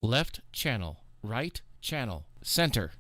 Left channel, right channel, center.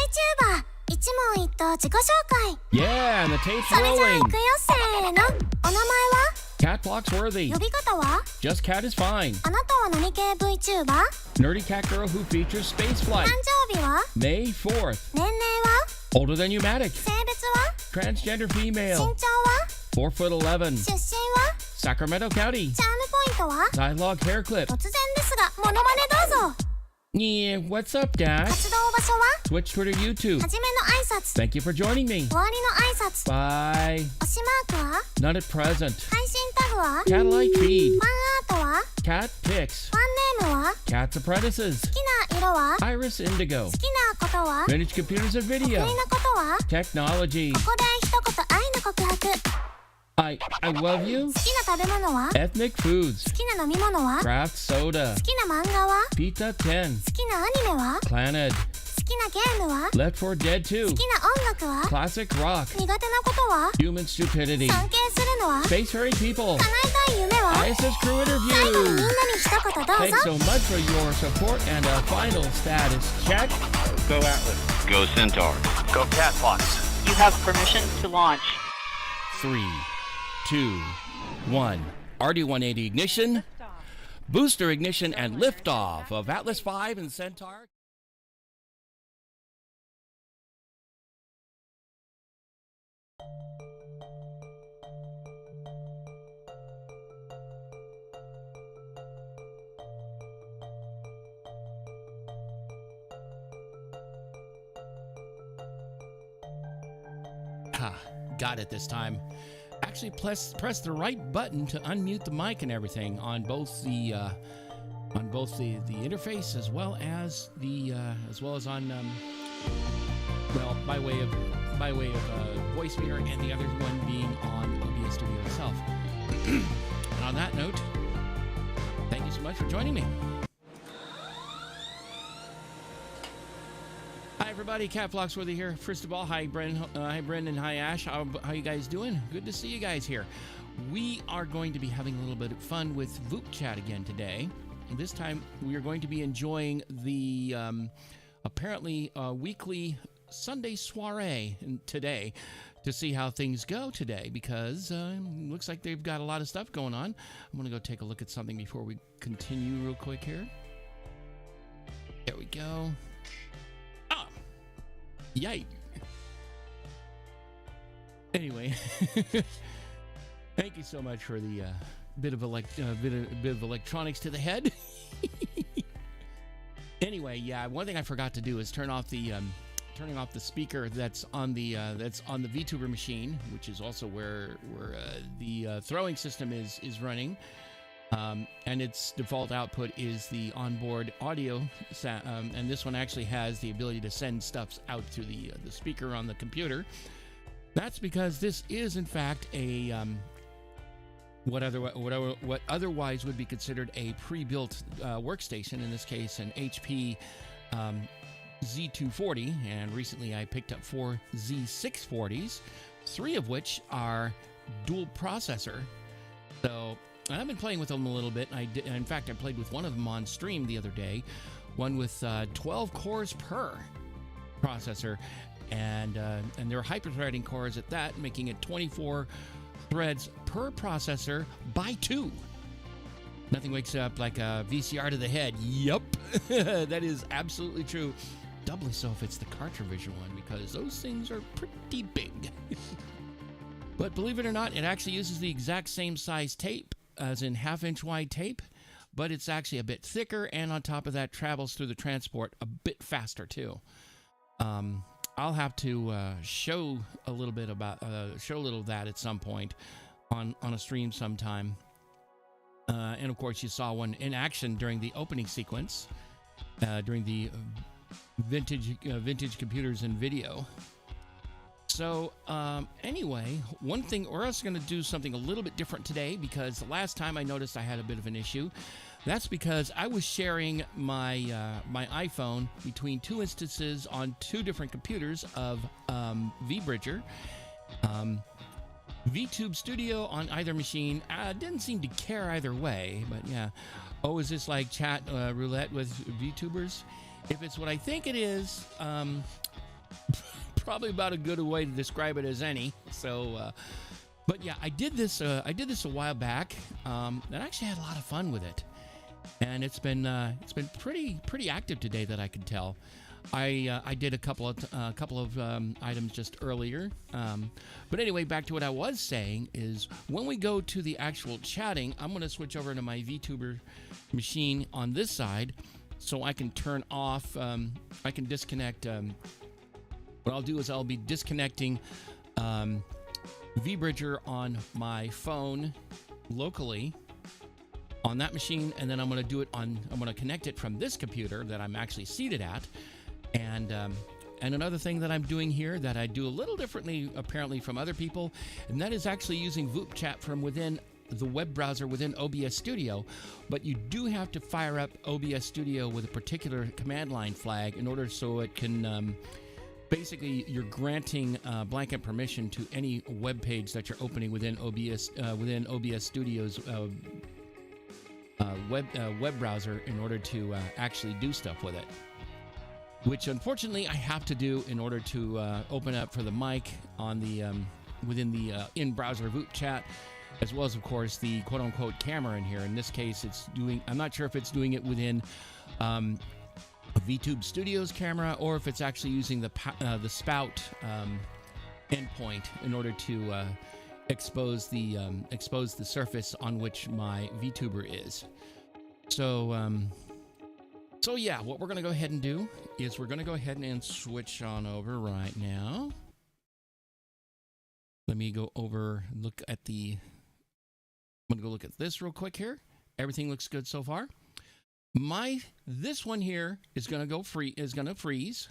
VTuber 一問一答自己紹介 Yeah, and the tape's それじゃあ rolling. 行くよせーのお名前は Katt Phloxworthy. 呼び方は Just Cat is fine. あなたは何系 VTuber? Nerdy cat girl who features spaceflight. 誕生日は May 4th. 年齢は Older than Pneumatic. 性別は Transgender 身 female. 長は 4'11". 出身は Sacramento County. チャームポイントは Dialogue hair clip. 突然ですがモノマネどうぞ Yeah, what's up, Dash? 活動場所は Twitch, Twitter, YouTube. はじめの挨拶 Thank you for joining me. 終わりの挨拶 Bye. 推しマークは Not at present. 配信タグは Catlight feed. ファンアートは Cat pics. ファンネームは Cat's apprentices. 好きな色は Iris Indigo. 好きなことは Vintage computers and 得 video. 意なことは Technology. ここで一言愛の告白好 I love you. きな食べ物は Ethnic foods. 好きな飲み物は Craft soda. 好きな漫画は Pizza 10. 好きなアニメは Planet. 好きなゲームは Left 4 Dead 2. 好きな音楽は Classic rock. 苦手なことは Human stupidity. 尊敬するのは Space furry people. 叶えたい夢は ISS crew 最後にみん interview. なに一言どう Thanks ぞ so much for your support and a final status check. Go Atlas. Go Centaur. Go Katt Phlox. You have permission to launch. 3, 2, 1. RD-180 ignition. Booster ignition and liftoff of Atlas V and Centaur. Got it this time. Actually, press the right button to unmute the mic and everything on both the interface as well as on well, by way of voice meter, and the other one being on OBS Studio itself. And on that note, thank you so much for joining me. Hi everybody, Katt Phloxworthy here. First of all, hi Brendan, hi Ash. How you guys doing? Good to see you guys here. We are going to be having a little bit of fun with Vupechat again today. And this time we are going to be enjoying the apparently weekly Sunday soiree today to see how things go today, because looks like they've got a lot of stuff going on. I'm going to go take a look at something before we continue real quick here. There we go. Yikes. Anyway, thank you so much for the bit of electronics to the head. Anyway, yeah, one thing I forgot to do is turning off the speaker that's on the VTuber machine, which is also where the throwing system is running. And its default output is the onboard audio, and this one actually has the ability to send stuff out through the speaker on the computer. That's because this is, in fact, a what otherwise would be considered a pre-built workstation. In this case, an HP Z240, and recently I picked up 4 Z640s, 3 of which are dual processor. So I've been playing with them a little bit. In fact, I played with one of them on stream the other day, one with 12 cores per processor, and they're hyper-threading cores at that, making it 24 threads per processor by 2. Nothing wakes up like a VCR to the head. Yup, that is absolutely true. Doubly so if it's the cartridge one, because those things are pretty big. But believe it or not, it actually uses the exact same size tape, as in 1/2-inch wide tape, but it's actually a bit thicker, and on top of that travels through the transport a bit faster too. I'll have to show a little of that at some point on a stream sometime. And of course, you saw one in action during the opening sequence, during the vintage computers and video. So anyway, one thing, we're also going to do something a little bit different today, because the last time I noticed I had a bit of an issue. That's because I was sharing my my iPhone between 2 instances on 2 different computers of VBridger. VTube Studio on either machine didn't seem to care either way, but yeah. Oh, is this like chat roulette with VTubers? If it's what I think it is, probably about a good way to describe it as any. So, but yeah, I did this a while back, and I actually had a lot of fun with it. And it's been pretty active today that I can tell. I did a couple of items just earlier, but anyway, back to what I was saying is when we go to the actual chatting, I'm going to switch over to my VTuber machine on this side, so I can turn off. I can disconnect. What I'll do is I'll be disconnecting VBridger on my phone locally on that machine, and then I'm going to do it on. I'm going to connect it from this computer that I'm actually seated at. And another thing that I'm doing here that I do a little differently apparently from other people, and that is actually using Vupechat from within the web browser within OBS Studio. But you do have to fire up OBS Studio with a particular command line flag in order so it can basically you're granting blanket permission to any web page that you're opening within OBS Studio's web browser in order to actually do stuff with it. Which unfortunately I have to do in order to open up for the mic on the within the in-browser Vupechat, as well as of course the quote-unquote camera in here. In this case, it's doing. I'm not sure if it's doing it within VTube Studio's camera or if it's actually using the spout endpoint in order to expose the surface on which my VTuber is. So yeah, what we're going to go ahead and do is we're going to go ahead and switch on over right now. Let me go over, I'm going to go look at this real quick here. Everything looks good so far. This one here is going to freeze,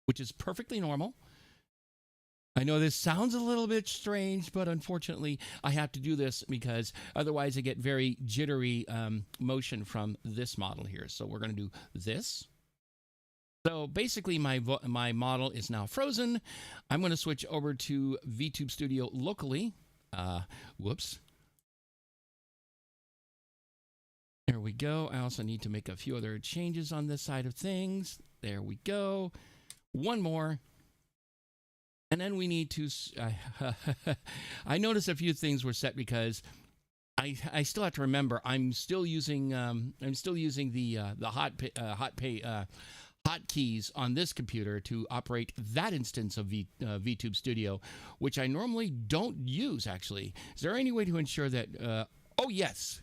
which is perfectly normal. I know this sounds a little bit strange, but unfortunately I have to do this because otherwise I get very jittery motion from this model here. So we're going to do this. So basically my model is now frozen. I'm going to switch over to VTube Studio locally. Whoops. There we go. I also need to make a few other changes on this side of things. There we go. One more. And then we need to. I noticed a few things were set because I still have to remember I'm still using the hotkeys on this computer to operate that instance of VTube Studio, which I normally don't use. Actually, is there any way to ensure that? Oh yes,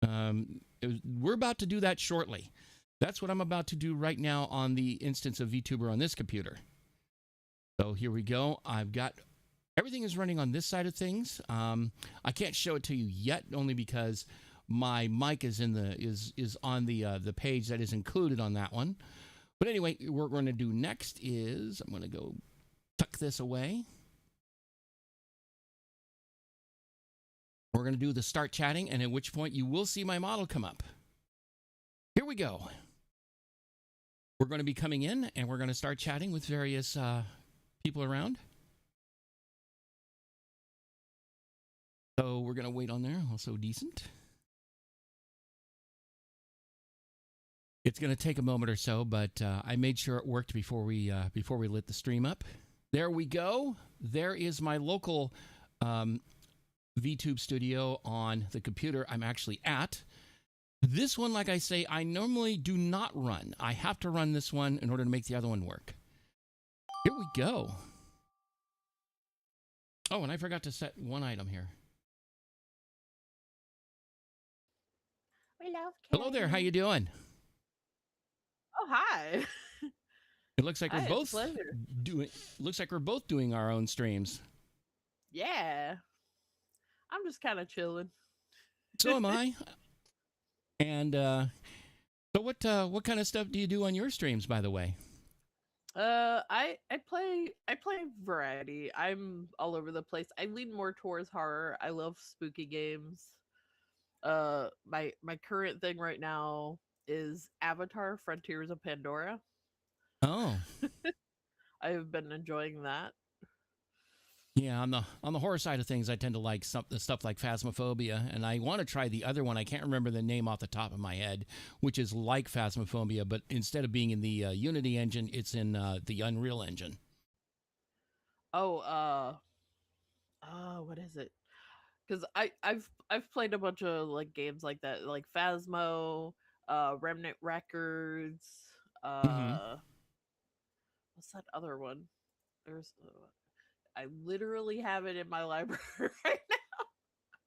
we're about to do that shortly. That's what I'm about to do right now on the instance of VTuber on this computer. So here we go. I've got everything is running on this side of things. I can't show it to you yet, only because my mic is on the page that is included on that one. But anyway, what we're going to do next is I'm going to go tuck this away. We're going to do the start chatting, and at which point you will see my model come up. Here we go. We're going to be coming in, and we're going to start chatting with various people around. So we're going to wait on there. Also decent. It's going to take a moment or so, but I made sure it worked before we lit the stream up. There we go. There is my local VTube Studio on the computer I'm actually at. This one, like I say, I normally do not run. I have to run this one in order to make the other one work. Here we go. Oh, and I forgot to set one item here. We love Hello there. How you doing? Oh, hi. It looks like Hi, we're it's a both pleasure. doing our own streams. Yeah. I'm just kind of chilling. So am I. And so what kind of stuff do you do on your streams, by the way? I play variety. I'm all over the place. I lean more towards horror. I love spooky games. My current thing right now is Avatar: Frontiers of Pandora. Oh. I've been enjoying that. Yeah, on the horror side of things, I tend to like stuff like Phasmophobia, and I want to try the other one. I can't remember the name off the top of my head, which is like Phasmophobia, but instead of being in the Unity engine, it's in the Unreal engine. Oh, what is it? Because I've played a bunch of like games like that, like Phasmo, Remnant Records, Hmm. uh, what's that other one? There's, I literally have it in my library right now.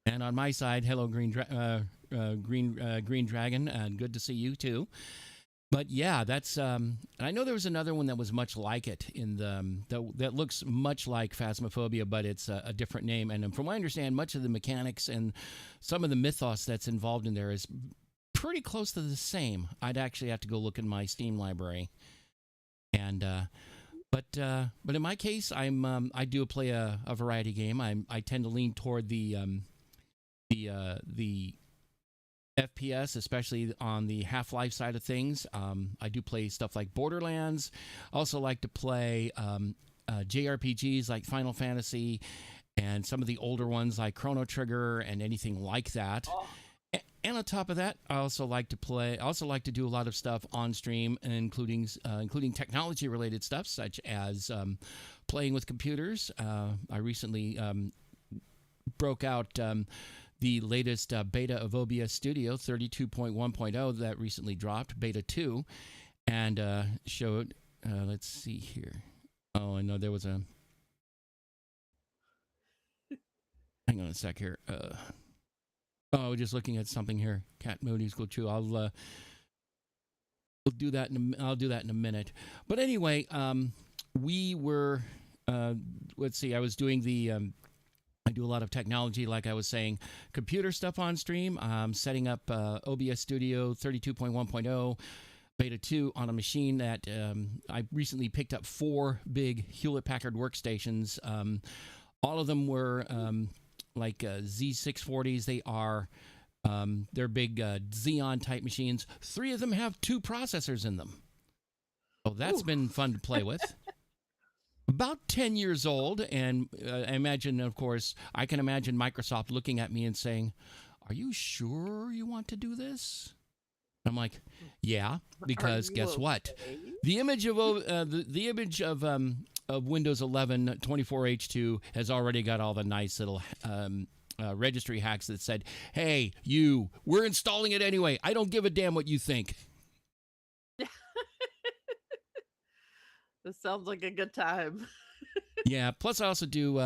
And on my side, hello, Green Dragon, and good to see you too. But yeah, that's. I know there was another one that was much like it in the that looks much like Phasmophobia, but it's a different name. And from what I understand, much of the mechanics and some of the mythos that's involved in there is pretty close to the same. I'd actually have to go look in my Steam library. And but in my case, I do play a variety game. I tend to lean toward the FPS, especially on the Half-Life side of things. I do play stuff like Borderlands. Also like to play JRPGs like Final Fantasy and some of the older ones like Chrono Trigger and anything like that. Oh, And on top of that, I also like to play. I also like to do a lot of stuff on stream, including technology-related stuff, such as playing with computers. I recently broke out the latest beta of OBS Studio 32.1.0 that recently dropped, beta 2, and showed. Let's see here. Oh, I know there was a. Hang on a sec here. Oh, just looking at something here. Cat Moody's cool too. I'll do that. I'll do that in a minute. But anyway, we were. Let's see. I was doing the. I do a lot of technology, like I was saying, computer stuff on stream. Setting up OBS Studio 32.1.0 Beta 2 on a machine that I recently picked up 4 big Hewlett-Packard workstations. All of them were like Z640s. They are they're big Xeon type machines. 3 of them have 2 processors in them. So that's been fun to play with. About 10 years old, and I imagine, of course, I can imagine Microsoft looking at me and saying, "Are you sure you want to do this?" I'm like, "Yeah," because guess what? okay? The image of the image of Windows 11 24H2 has already got all the nice little registry hacks that said, "Hey, we're installing it anyway. I don't give a damn what you think." This sounds like a good time. Yeah. Plus, I also do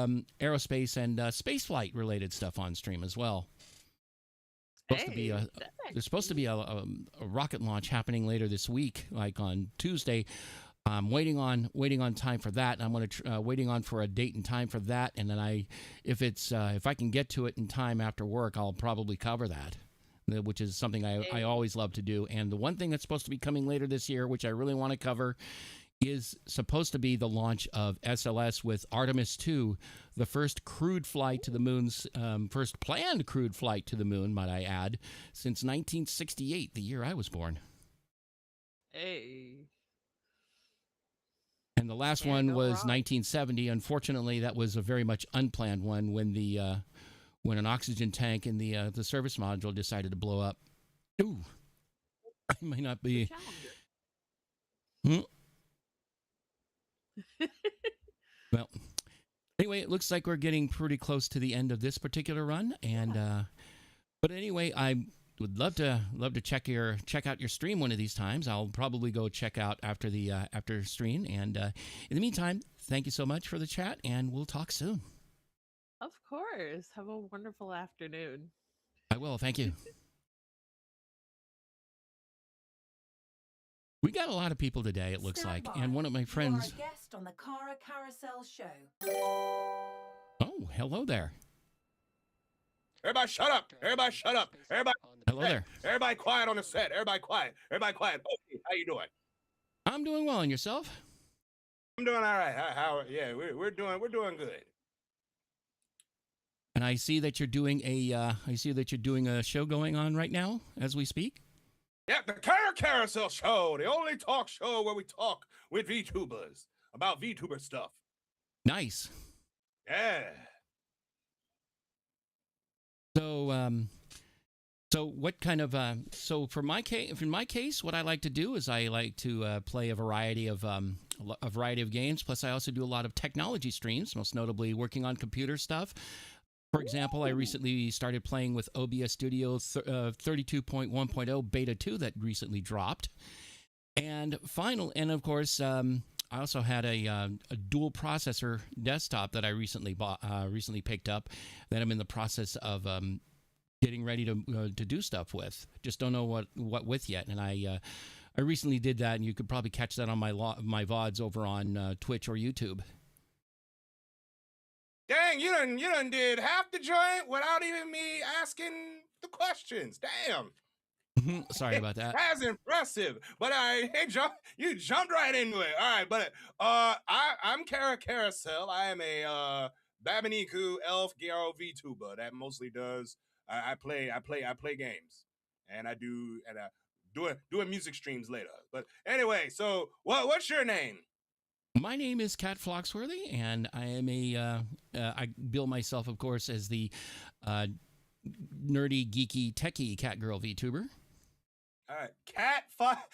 aerospace and spaceflight related stuff on stream as well. There's supposed to be a rocket launch happening later this week, like on Tuesday. I'm waiting on time for that. I'm going to waiting on for a date and time for that, and then if I can get to it in time after work, I'll probably cover that, which is something I always love to do. And the one thing that's supposed to be coming later this year, which I really want to cover, is supposed to be the launch of SLS with Artemis 2, the first crewed flight to the moon's first planned crewed flight to the moon, might I add, since 1968, the year I was born. Hey. And the last Can't one go was wrong. 1970. Unfortunately, that was a very much unplanned one when an oxygen tank in the service module decided to blow up. Ooh, I may not be. Well, anyway, it looks like we're getting pretty close to the end of this particular run, and but anyway, I would love to check out your stream one of these times. I'll probably go check out after the after stream, and in the meantime, thank you so much for the chat, and we'll talk soon. Of course. Have a wonderful afternoon. I will. Thank you. We got a lot of people today, it looks like, and one of my friends. You are a guest on the Cara Carousel show. Oh, hello there. Everybody shut up. Everybody shut up. Everybody. Hello there. Everybody quiet on the set. Everybody quiet. Everybody quiet. Okay, how you doing? I'm doing well, and yourself? I'm doing all right. Yeah, we're doing good. And I see that you're doing a show going on right now as we speak. Yeah, the Cara Carousel show, the only talk show where we talk with VTubers about VTuber stuff. Nice. Yeah. So what kind of so for my case, in my case, what I like to do is I like to play a variety of a variety of games. Plus, I also do a lot of technology streams, most notably working on computer stuff. For example, I recently started playing with OBS Studio 32.1.0 Beta 2 that recently dropped. And of course, I also had a dual processor desktop that I recently picked up that I'm in the process of getting ready to do stuff with. Just don't know what with yet. And I recently did that, and you could probably catch that on my VODs over on Twitch or YouTube. Dang, you done did half the joint without even me asking the questions. Damn. Sorry about that. That's impressive. But you jumped right into it. All right, but I'm Carousel. I am a Babaniku elf Garo VTuber that mostly does I play games. And I do doing music streams later. But anyway, so what's your name? My name is Katt Phloxworthy, and I am I bill myself, of course, as the nerdy, geeky, techie cat girl VTuber. All right,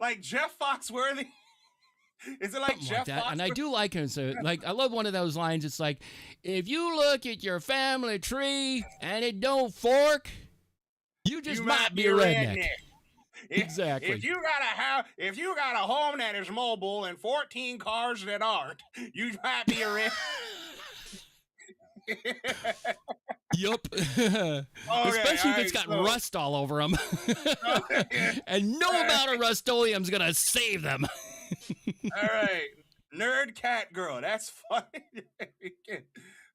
like Jeff Foxworthy. Is it like Something Jeff like that? Foxworthy? And I do like him. So, like, I love one of those lines. It's like, if you look at your family tree and it don't fork, you just might be a redneck. Exactly. If you got a home that is mobile and 14 cars that aren't, you might be a red. Yup. Especially if it's got rust all over them. And no amount of Rust-Oleum's going to save them. All right. Nerd cat girl. That's funny.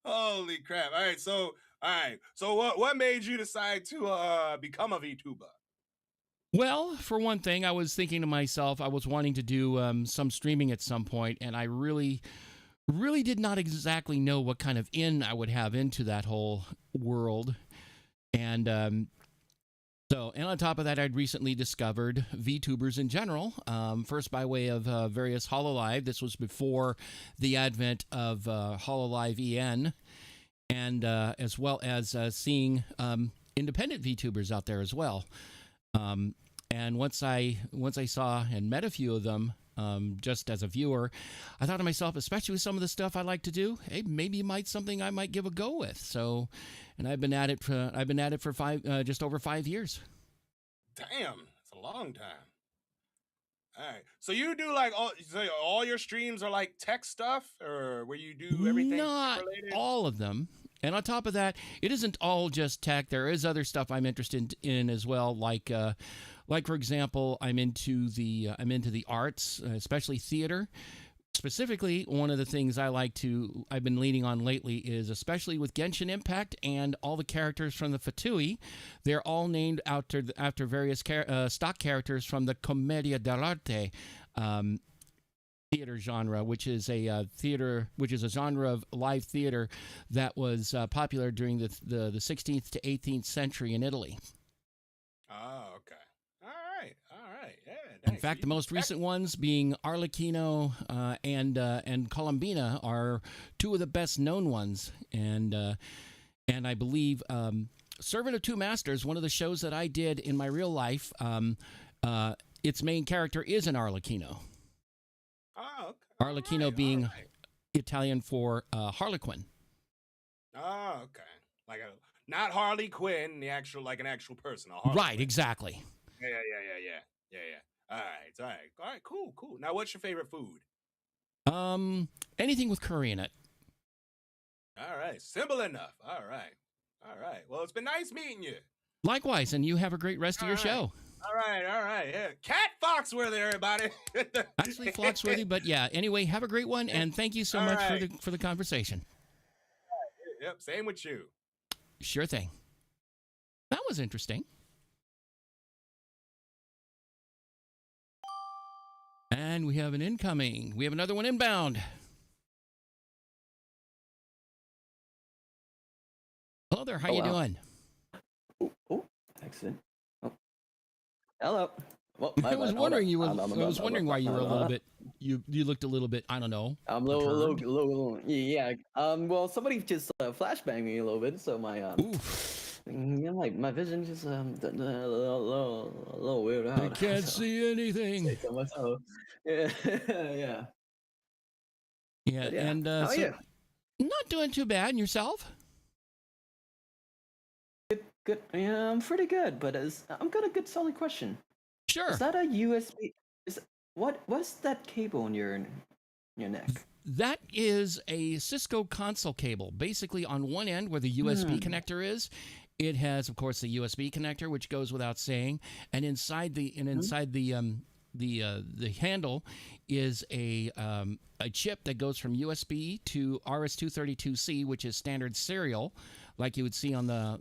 Holy crap. All right. So what made you decide to become a VTuber? Well, for one thing, I was thinking to myself, I was wanting to do some streaming at some point, and I really did not exactly know what kind of in I would have into that whole world. And and on top of that, I'd recently discovered VTubers in general, first by way of various HoloLive. This was before the advent of HoloLive EN, and as well as seeing independent VTubers out there as well. And once I saw and met a few of them, just as a viewer, I thought to myself, especially with some of the stuff I like to do, hey, maybe something I might give a go with. So, and I've been at it for just over 5 years. Damn, it's a long time. All right, so you do like all your streams are like tech stuff, or where you do everything Not related? all of them. And on top of that, it isn't all just tech. There is other stuff I'm interested in as well, like for example, I'm into the arts, especially theater. Specifically, one of the things I've been leaning on lately is, especially with Genshin Impact and all the characters from the Fatui, they're all named after various stock characters from the Commedia dell'arte theater genre, which is a genre of live theater that was popular during the 16th to 18th century in Italy. Oh, okay. All right. Yeah. In fact, the most recent ones being Arlecchino and Colombina are two of the best known ones, and I believe Servant of Two Masters, one of the shows that I did in my real life, its main character is an Arlecchino. Oh, okay. Arlecchino being Italian for Harlequin. Oh, okay. Not Harley Quinn, an actual person. Right, exactly. Yeah. All right. Cool. Now, what's your favorite food? Anything with curry in it. All right. Simple enough. All right. Well, it's been nice meeting you. Likewise, and you have a great rest of your show. All right. Yeah. Katt Phloxworthy, everybody. Actually, Phloxworthy, but yeah. Anyway, have a great one, and thank you so much for the conversation. Yep. Same with you. Sure thing. That was interesting. And we have an incoming. We have another one inbound. Hello there. How you doing? Oh, excellent. Oh. Hello. Well, I was wondering why you were a little bit. You looked a little bit. I don't know. I'm a little. Yeah. Well, somebody just flashbanged me a little bit, so my like my vision just a little weird out. I can't see anything. Yeah, yeah. Yeah, But yeah. and How are so you? not doing too bad. And yourself? Good. Yeah, I'm pretty good. But I'm got a good solid question. Sure. Is that a USB? What's that cable in your neck? That is a Cisco console cable. Basically, on one end where the USB connector is, it has, of course, the USB connector, which goes without saying, and inside the handle is a chip that goes from USB to RS-232C, which is standard serial, like you would see on a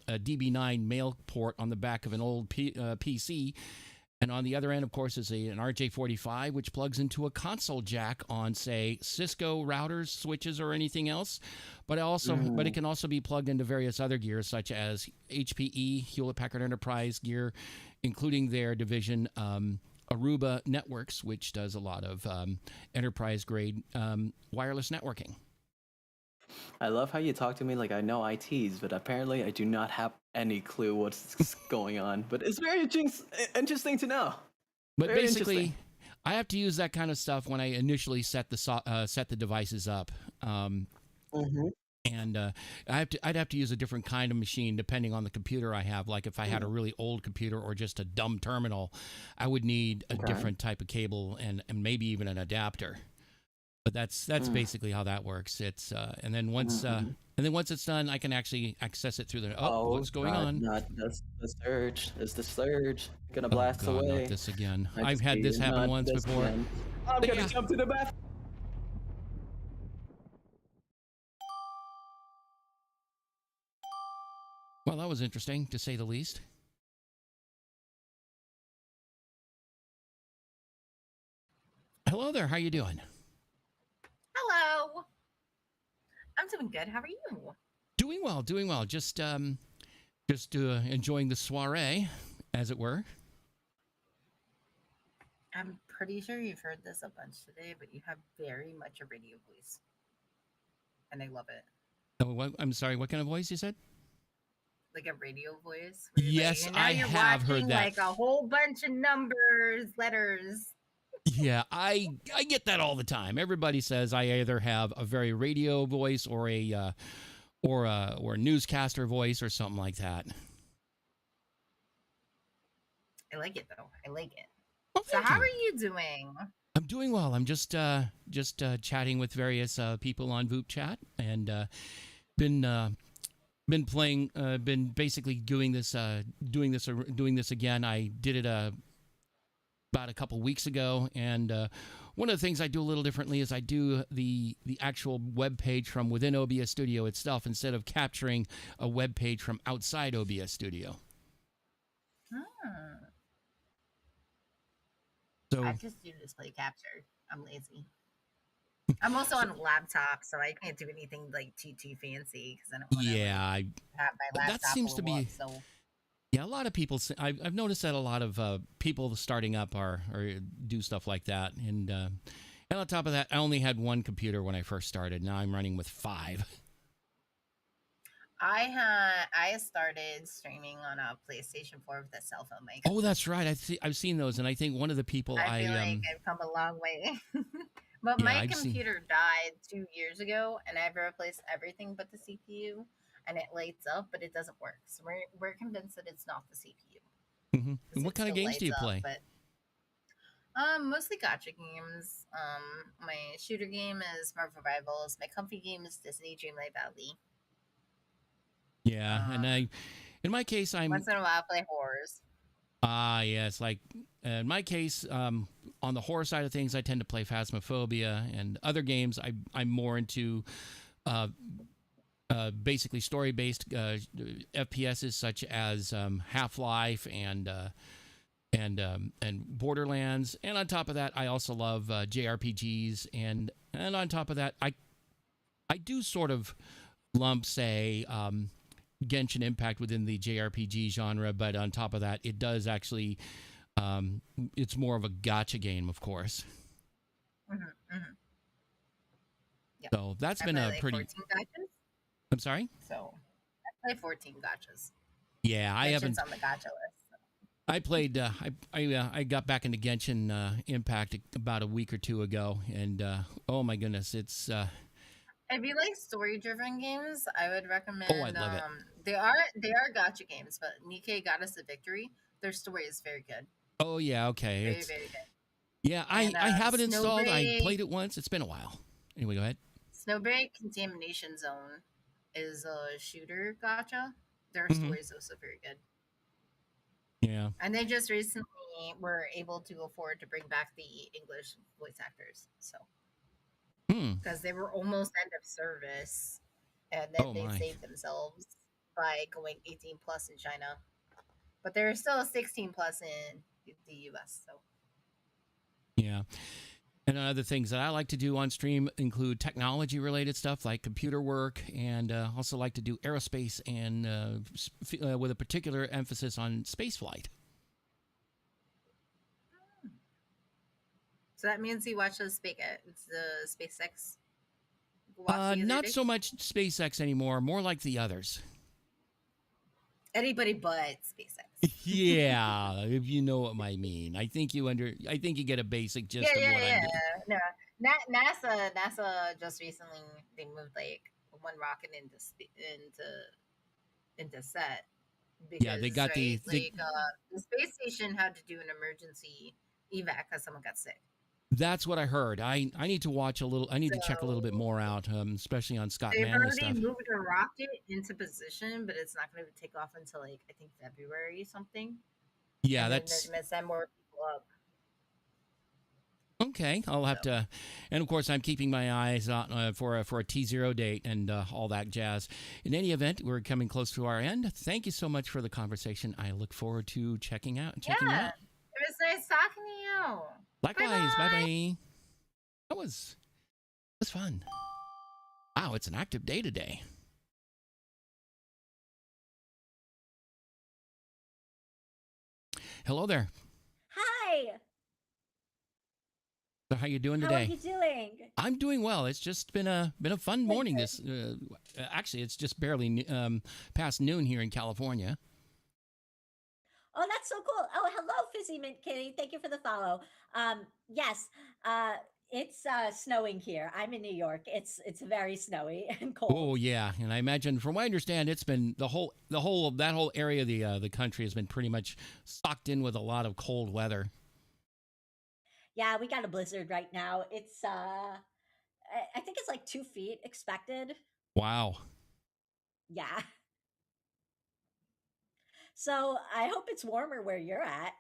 DB9 mail port on the back of an old PC. And on the other end, of course, is an RJ45, which plugs into a console jack on, say, Cisco routers, switches, or anything else. But it can also be plugged into various other gears, such as HPE, Hewlett-Packard Enterprise gear, including their division Aruba Networks, which does a lot of enterprise-grade wireless networking. I love how you talk to me like I know ITs, but apparently I do not have any clue what's going on. But it's very interesting to know. But Very basically, I have to use that kind of stuff when I initially set the devices up. And I'd have to use a different kind of machine depending on the computer I have. Like if I had a really old computer or just a dumb terminal, I would need a different type of cable and maybe even an adapter. But that's basically how that works. It's and then once it's done, I can actually access it through the. What's going on? That's the surge. It's the surge. Gonna blast God, away. not this again. Not I've had this happen once before. Again. I'm gonna jump to the bathroom. Well, that was interesting, to say the least. Hello there. How you doing? Hello. I'm doing good. How are you? Doing well. Just enjoying the soirée, as it were. I'm pretty sure you've heard this a bunch today, but you have very much a radio voice. And I love it. Oh, I'm sorry, what kind of voice you said? Like a radio voice. Yes, I have heard that. Like a whole bunch of numbers, letters. Yeah, I get that all the time. Everybody says I either have a very radio voice or a newscaster voice or something like that. I like it though. I like it. Well, so how are you doing? I'm doing well. I'm just chatting with various people on Vupechat and been playing. Been basically doing this again. I did it about a couple weeks ago, and one of the things I do a little differently is I do the actual web page from within OBS Studio itself instead of capturing a web page from outside OBS Studio. So I just do display capture. I'm lazy. I'm also on a laptop, so I can't do anything like too fancy because I don't want to have my laptop. That seems to be. Yeah, a lot of people. I've noticed that a lot of people starting up or do stuff like that, and on top of that, I only had one computer when I first started. Now I'm running with 5. I started streaming on a PlayStation 4 with a cell phone mic. Oh, that's right. I've seen those, and I think one of the people I feel like I've come a long way. But yeah, my computer died 2 years ago, and I've replaced everything but the CPU. And it lights up, but it doesn't work. So we're convinced that it's not the CPU. Mm-hmm. And what kind of games do you play? Mostly gacha games. My shooter game is Marvel Rivals. My comfy game is Disney Dreamlight Valley. Yeah, and in my case, once in a while I play horrors. Yes, like in my case, on the horror side of things, I tend to play Phasmophobia, and other games I'm more into. Basically story-based FPSs such as Half-Life and Borderlands, and on top of that, I also love JRPGs, and on top of that, I do sort of lump, say, Genshin Impact within the JRPG genre, but on top of that, it does actually, it's more of a gacha game, of course. Yep. So that's been a pretty. 14 gachas? I'm sorry? So I play 14 gachas. Yeah, I haven't. On the gacha list. I played. I got back into Genshin Impact about a week or two ago, and oh my goodness, it's If you like story-driven games, I would recommend. oh, I love it. They are gacha games, but Nikkei Goddess of Victory. Their story is very good, Oh yeah, okay. very It's very good. yeah. And I have it installed. I Snowbreak, played it once. It's been a while. Anyway, go ahead. Snowbreak Contamination Zone is a shooter gacha. Their Hmm. story is also very good, Yeah. and they just recently were able to afford to bring back the English voice actors. So Hmm. because they were almost end of service, and then Oh they my. saved themselves by going 18 plus in China, but they're still 16 plus in the US. So Yeah. And other things that I like to do on stream include technology related stuff like computer work, and also like to do aerospace and with a particular emphasis on space flight. that means you watch it's the SpaceX you watched the other Not day. so much SpaceX anymore, more like the others. Anybody but SpaceX. Yeah, if you know what I mean. I think you get a basic gist of what I'm doing. No, NASA just recently they moved like one rocket into set Yeah, they because got the space station had to do an emergency evac because someone got sick. that's what I heard. I need to watch a little. I need to check a little bit So more out, especially on Scott they've Manley already stuff. moved a rocket into position, but it's not going to take off until like I think February or something. Yeah, And then they're that's going to send more people up. okay. I'll have to, and of course, I'm keeping my eyes out for a T0 date and all that jazz. In any event, we're coming close to our end. Thank you so much for the conversation. I look forward to checking out. Yeah, it was nice talking to you. Likewise. Bye Bye-bye. bye. That was fun. Wow, it's an active day today. Hello there. Hi. So how you doing How are today? you doing? I'm doing well. It's just been a fun morning. This actually, it's just barely past noon here in California. Oh, that's so cool. Oh, hello, Fizzy Mint Kitty. Thank you for the follow. Yes, it's snowing here. I'm in New York. It's very snowy and Oh cold. yeah, and I imagine, from what I understand, it's been that whole area of the country has been pretty much socked in with a lot of cold weather. Yeah, we got a blizzard right now. It's I think it's like 2 feet expected. Wow. Yeah. So I hope it's warmer where you're at.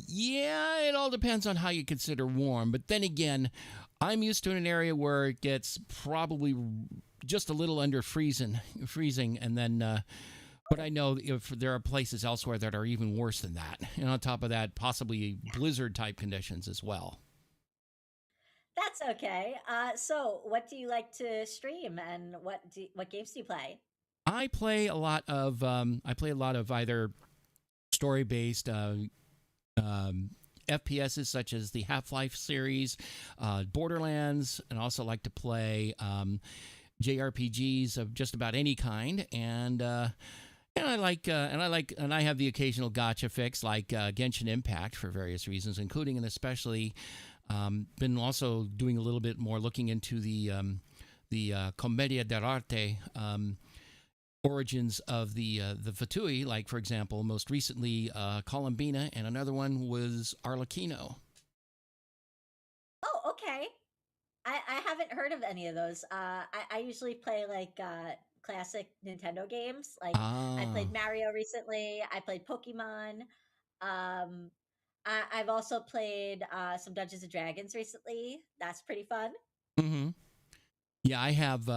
Yeah, it all depends on how you consider warm. But then again, I'm used to an area where it gets probably just a little under freezing, and then. But I know if there are places elsewhere that are even worse than that, and on top of that, possibly blizzard type conditions as well. That's okay. So what do you like to stream, and what games do you play? I play a lot of either story based FPSs such as the Half-Life series, Borderlands, and also like to play JRPGs of just about any kind, and I have the occasional gotcha fix like Genshin Impact for various reasons, including and especially been also doing a little bit more looking into the Commedia dell'arte origins of the Fatui, like for example, most recently Columbina, and another one was Arlecchino. Oh, okay. I haven't heard of any of those. I usually play like classic Nintendo games. Like I Ah. played Mario recently. I played Pokemon. Um, I've also played some Dungeons and Dragons recently. That's pretty fun. Mm-hmm. Yeah, I have.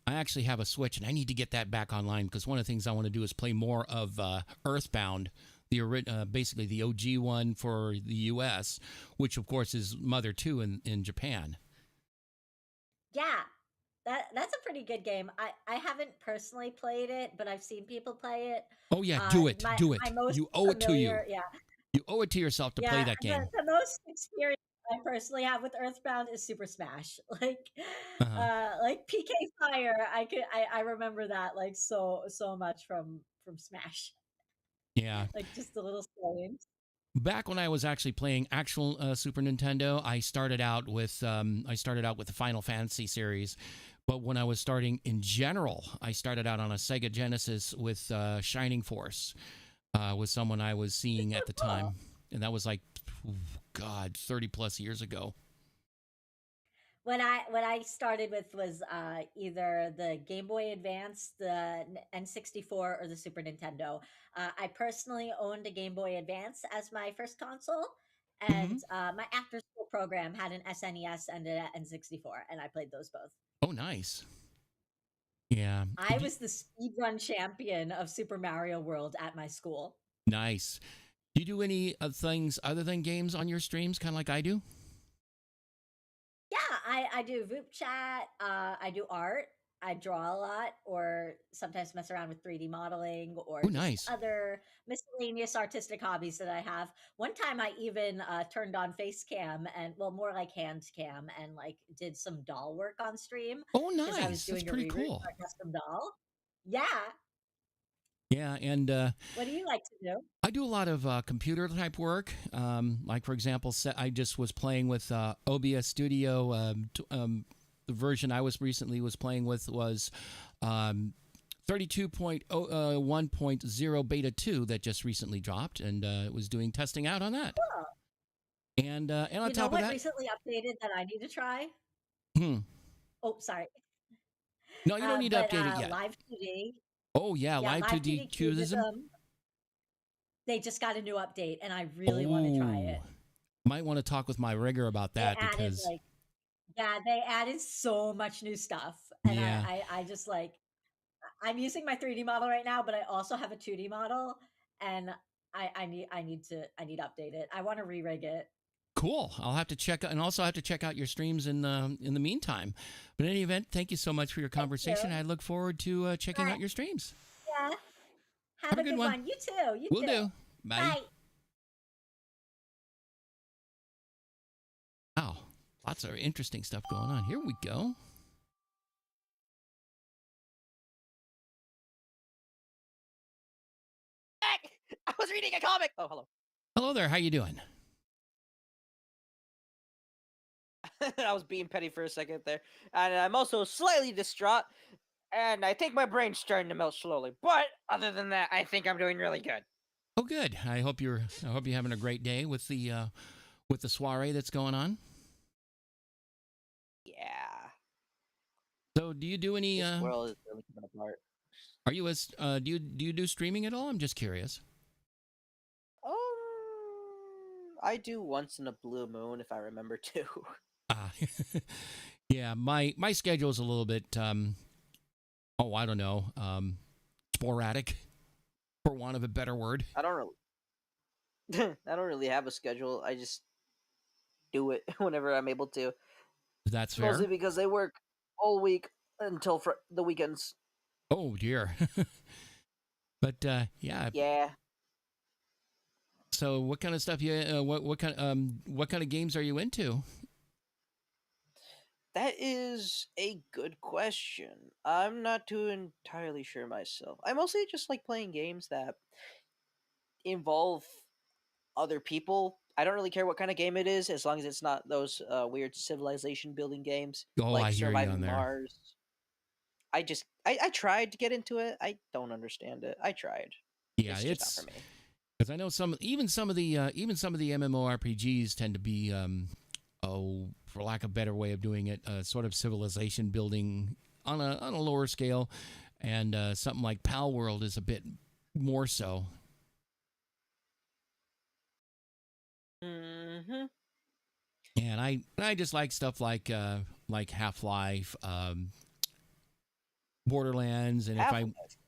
I actually have a Switch, and I need to get that back online because one of the things I want to do is play more of Earthbound, basically the OG one for the U.S., which of course is Mother 2 in Japan. Yeah, that's a pretty good game. I haven't personally played it, but I've seen people play it. Oh yeah, do it. My most You owe it to you. familiar, yeah, You owe it to yourself to play that game. the most experience I personally have with Earthbound is Super Smash. Like PK Fire, I remember that like so much from Smash. Yeah. Like just the little stories. Back when I was actually playing actual Super Nintendo, I started out with the Final Fantasy series. But when I was starting in general, I started out on a Sega Genesis with Shining Force, with someone I was seeing at the time, and that was like, God, 30 plus years ago. What I started with was either the Game Boy Advance, the N64, or the Super Nintendo. I personally owned a Game Boy Advance as my first console, Hmm. and my after school program had an SNES and an N64, and I played those both. Oh, nice. Yeah. I was the speedrun champion of Super Mario World at my school. Nice. Do you do any things other than games on your streams, kind of like I do? Yeah, I do Vupechat. I do art. I draw a lot, or sometimes mess around with 3D modeling, or Oh, just nice. other miscellaneous artistic hobbies that I have. One time, I even turned on face cam and, well, more like hand cam, and like did some doll work on stream Oh, because I was nice. That's doing a pretty rerun cool. for a custom doll. Yeah. Yeah, and What do you like to do? I do a lot of computer type work. Like, for example, I just was playing with OBS Studio. The version I was recently playing with was 32.1.0 beta 2 that just recently dropped, and was doing testing out on that. Oh, And on you know top of what that, recently updated that I need to try? hmm, Oh, sorry. no, you don't need to But update it yet. Live 2D. Oh yeah, Yeah, live Live 2D 2D cubism. Cubism. They just got a new update, and I really want to try Oh, it. might want to talk with my rigger about They that added because they added so much new stuff, and yeah, I just like I'm using my 3D model right now, but I also have a 2D model, and I need to update it. I want to re-rig it. cool. I'll have to check, and also have to check out your streams in the meantime. But in any event, thank you so much for your Thank you. conversation. I look forward to checking out your streams. Yeah. Have a good one. You too. You Will too. do. Bye. Bye. Wow, lots of interesting stuff going on. Here we go. I was reading a comic. Oh, hello. Hello there. How you doing? I was being petty for a second there, and I'm also slightly distraught. And I think my brain's starting to melt slowly. But other than that, I think I'm doing really good. Oh, good. I hope you're having a great day with the soiree that's going on. Yeah. So, do you do any? This world is really coming apart. Are you do you do streaming at all? I'm just curious. I do once in a blue moon if I remember to. Ah, yeah. My schedule is a little bit. I don't know. Sporadic, for want of a better word. I don't really have a schedule. I just do it whenever I'm able to. That's fair. Mostly because I work all week until the weekends. Oh dear. But yeah. Yeah. So, what kind of stuff what kind of games are you into? That is a good question. I'm not too entirely sure myself. I mostly just like playing games that involve other people. I don't really care what kind of game it is, as long as it's not those weird civilization building games Oh, like I hear you on Surviving there. Mars. I tried to get into it. I don't understand it. I tried. Yeah, It's just not for me. because I know some of the MMORPGs tend to be for lack of a better way of doing it, sort of civilization building on a lower scale, and something like Pal World is a bit more so. Mm-hmm. And I just like stuff like Half-Life, Borderlands, and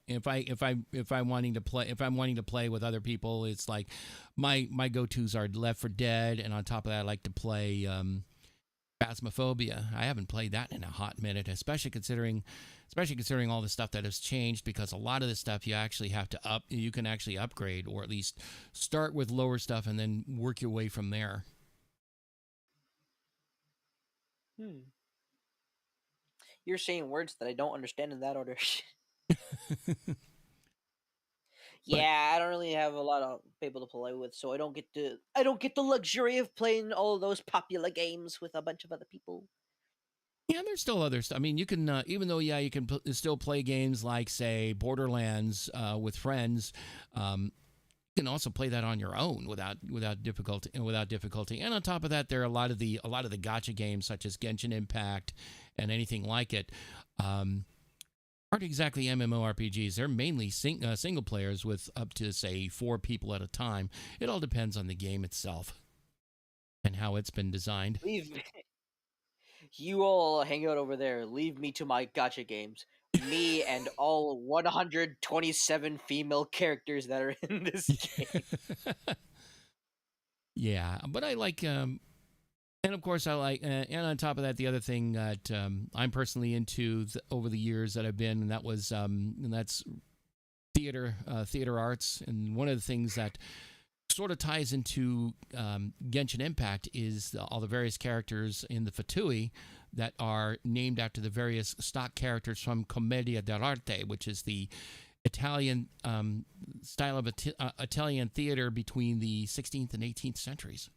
if I'm wanting to play with other people, it's like my go-tos are Left 4 Dead, and on top of that, I like to play Phasmophobia. I haven't played that in a hot minute, especially considering all the stuff that has changed, because a lot of the stuff you can actually upgrade, or at least start with lower stuff and then work your way from there. You're saying words that I don't understand in that order. But Yeah, I don't really have a lot of people to play with, so I don't get the luxury of playing all those popular games with a bunch of other people. yeah, there's still other stuff. I mean, you can even though you can still play games like say Borderlands with friends. You can also play that on your own without difficulty. And on top of that, there are a lot of the gacha games such as Genshin Impact and anything like it. Aren't exactly MMORPGs. They're mainly single players with up to say 4 people at a time. It all depends on the game itself and how it's been designed. Leave you all hang out over there. Leave me to my gotcha games. Me and all 127 female characters that are in this game. Yeah, but I like, and of course I like, and on top of that, the other thing that I'm personally into over the years that I've been, and that's theater arts, and one of the things that sort of ties into Genshin Impact is all the various characters in the Fatui that are named after the various stock characters from Commedia dell'arte, which is the Italian style of Italian theater between the 16th and 18th centuries.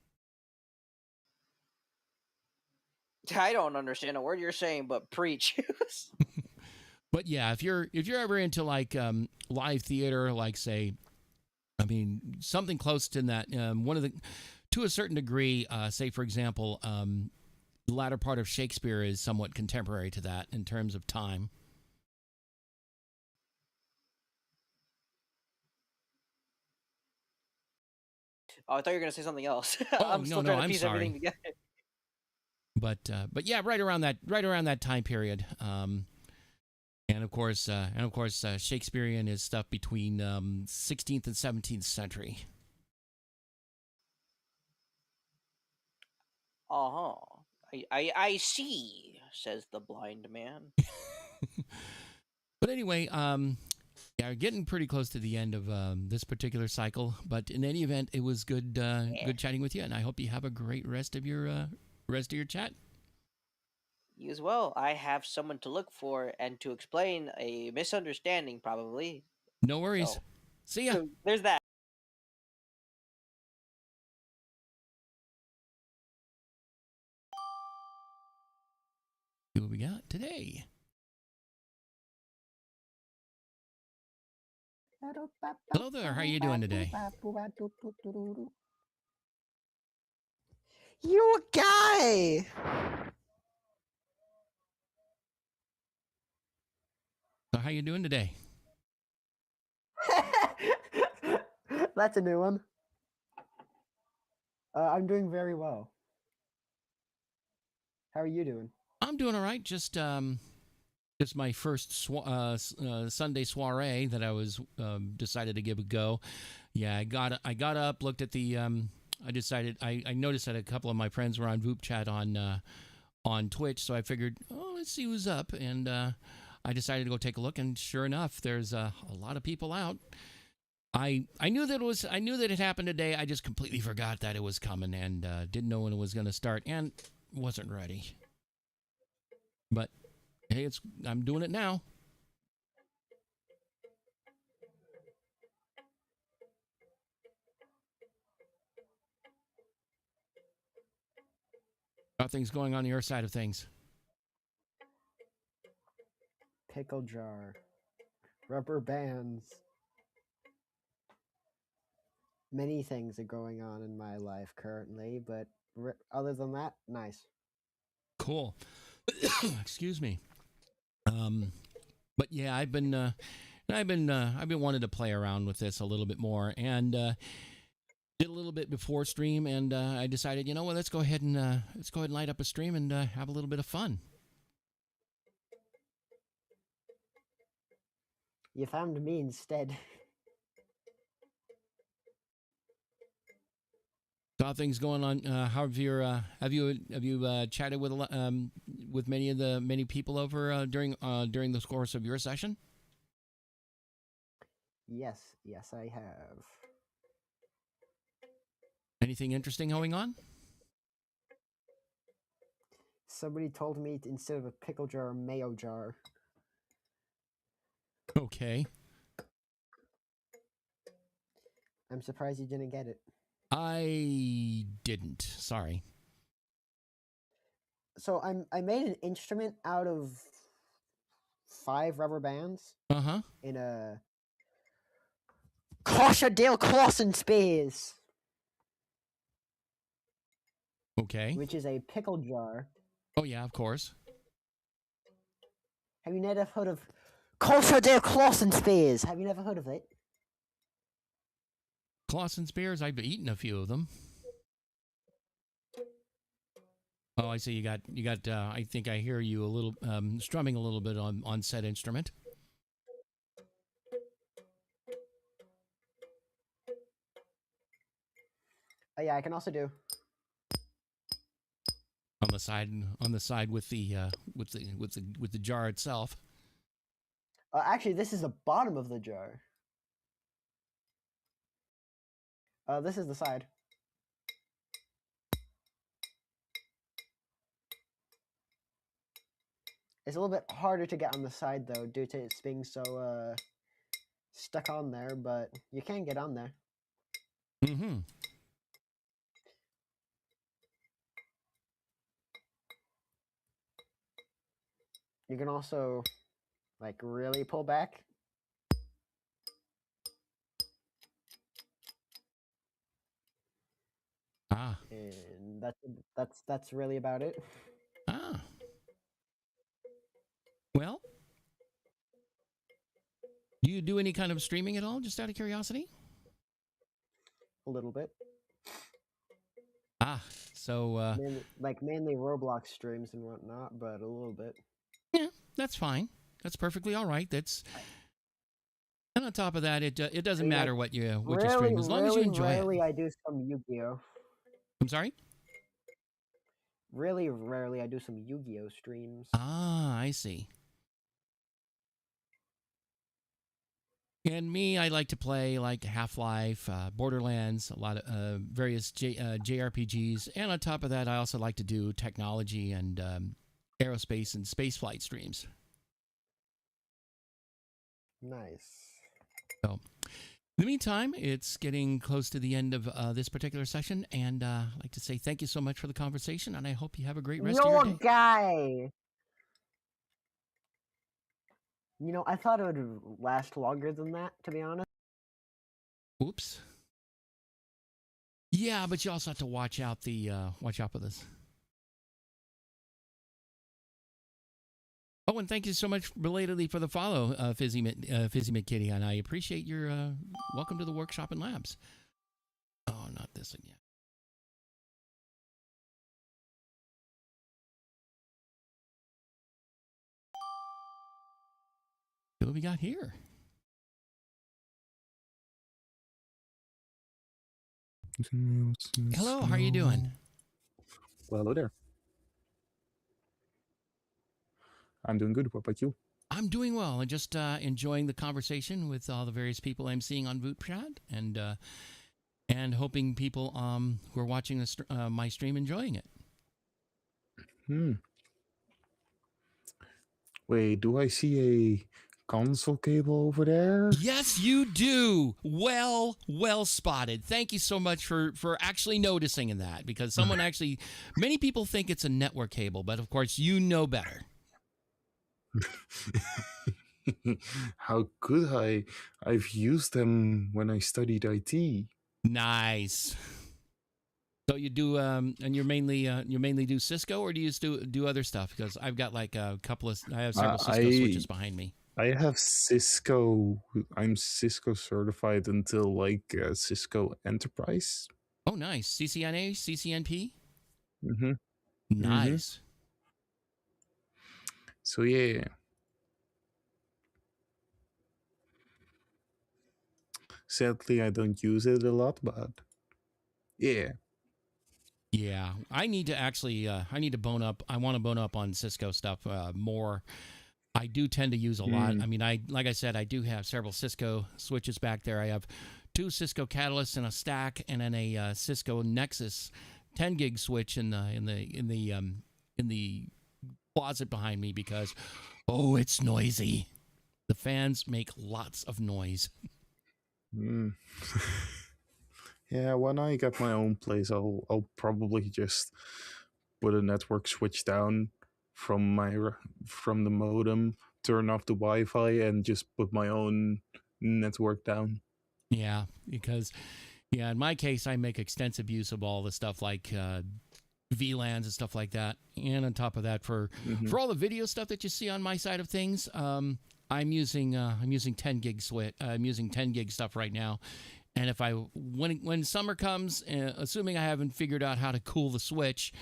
I don't understand a word you're saying, but preach. But yeah, if you're ever into like live theater, like say, I mean something close to that, to a certain degree, say for example, the latter part of Shakespeare is somewhat contemporary to that in terms of time. Oh, I thought you were gonna say something else. Oh I'm still no, trying to I'm piece sorry. everything together. But yeah, right around that time period. And of course, Shakespearean is stuff between 16th and 17th century. Uh-huh. I see, says the blind man. But anyway, yeah, we're getting pretty close to the end of this particular cycle. But in any event, it was good good chatting with you, and I hope you have a great rest of your chat. You as well. I have someone to look for and to explain a misunderstanding, probably. No worries. So, See ya. so there's that. See what we got today. Hello there. How are you doing today? You a guy. So how you doing today? That's a new one. I'm doing very well. How are you doing? I'm doing all right. Just my first Sunday soiree that I was decided to give a go. Yeah, I got up, looked at the. I noticed that a couple of my friends were on Vupechat on Twitch, so I figured, oh, let's see who's up, and I decided to go take a look, and sure enough, there's a lot of people out. I knew that it happened today. I just completely forgot that it was coming and didn't know when it was going to start and wasn't ready. But hey, I'm doing it now. How things going on your side of things? Pickle jar. Rubber bands. Many things are going on in my life currently, but other than that, nice. Cool. Excuse me. But yeah, I've been wanting to play around with this a little bit more, and did a little bit before stream, and I decided, you know what, let's go ahead and light up a stream and have a little bit of fun. You found me instead. So how things going on? How have you chatted with many people over during the course of your session? Yes, I have. Anything interesting going on? Somebody told me instead of a pickle jar, a mayo jar. Okay. I'm surprised you didn't get it. I didn't. Sorry. So I made an instrument out of 5 rubber bands Uh-huh. in a Crocodile Crossing Space, Okay. which is a pickle jar. Oh, yeah, of course. Have you never heard of Crocodile Crossing Space? Have you never heard of it? Clausen spears, I've eaten a few of them. Oh, I see. You got. I think I hear you a little strumming a little bit on said instrument. Oh yeah, I can also do. On the side with the jar itself. Actually, this is the bottom of the jar. This is the side. It's a little bit harder to get on the side though, due to it being so stuck on there, but you can get on there. Mm-hmm. You can also like really pull back. Ah. And that's really about it. Ah. Well, do you do any kind of streaming at all, just out of curiosity? A little bit. Ah, so mainly Roblox streams and whatnot, but a little bit. Yeah, that's fine. That's perfectly all right. That's, and on top of that, it doesn't matter what you stream as long as you enjoy rarely it. I do some Yu-Gi-Oh. I'm sorry? Really rarely I do some Yu-Gi-Oh streams. Ah, I see. And me, I like to play like Half-Life, Borderlands, a lot of various JRPGs, and on top of that, I also like to do technology and aerospace and spaceflight streams. Nice. So, in the meantime, it's getting close to the end of this particular session, and I'd like to say thank you so much for the conversation, and I hope you have a great rest of your day. Guy! You know, I thought it would last longer than that, to be honest. Oops. Yeah, but you also have to watch out with this. Oh, and thank you so much belatedly for the follow, Fizzy McKitty, and I appreciate your welcome to the workshop and labs. Oh, not this again. What we got here? Hello, how are you doing? Well, hello there. I'm doing good. What about you? I'm doing well. I'm just enjoying the conversation with all the various people I'm seeing on Vupechat, and hoping people who are watching this, my stream enjoying it. Wait, do I see a console cable over there? Yes, you do. Well spotted. Thank you so much for actually noticing in that, because someone actually, many people think it's a network cable, but of course you know better. How could I? I've used them when I studied IT. Nice. So you do, and you mainly do Cisco, or do you do other stuff? Because I've got like a couple of, I have several Cisco switches behind me. I have Cisco. I'm Cisco certified until like Cisco Enterprise. Oh, nice. CCNA, CCNP. Mm-hmm. Nice. So yeah. Sadly, I don't use it a lot, but yeah. Yeah, I need to actually, I need to bone up. I want to bone up on Cisco stuff more. I do tend to use a lot. I mean, like I said, I do have several Cisco switches back there. I have 2 Cisco Catalysts in a stack, and then a Cisco Nexus 10 gig switch in the closet behind me, because it's noisy. The fans make lots of noise. Yeah, when I get my own place, I'll probably just put a network switch down from from the modem, turn off the Wi-Fi, and just put my own network down. Yeah, because in my case, I make extensive use of all the stuff like VLANs and stuff like that. And on top of that, for all the video stuff that you see on my side of things, I'm using 10 gig switch. I'm using 10 gig stuff right now. And if when summer comes, assuming I haven't figured out how to cool the switch,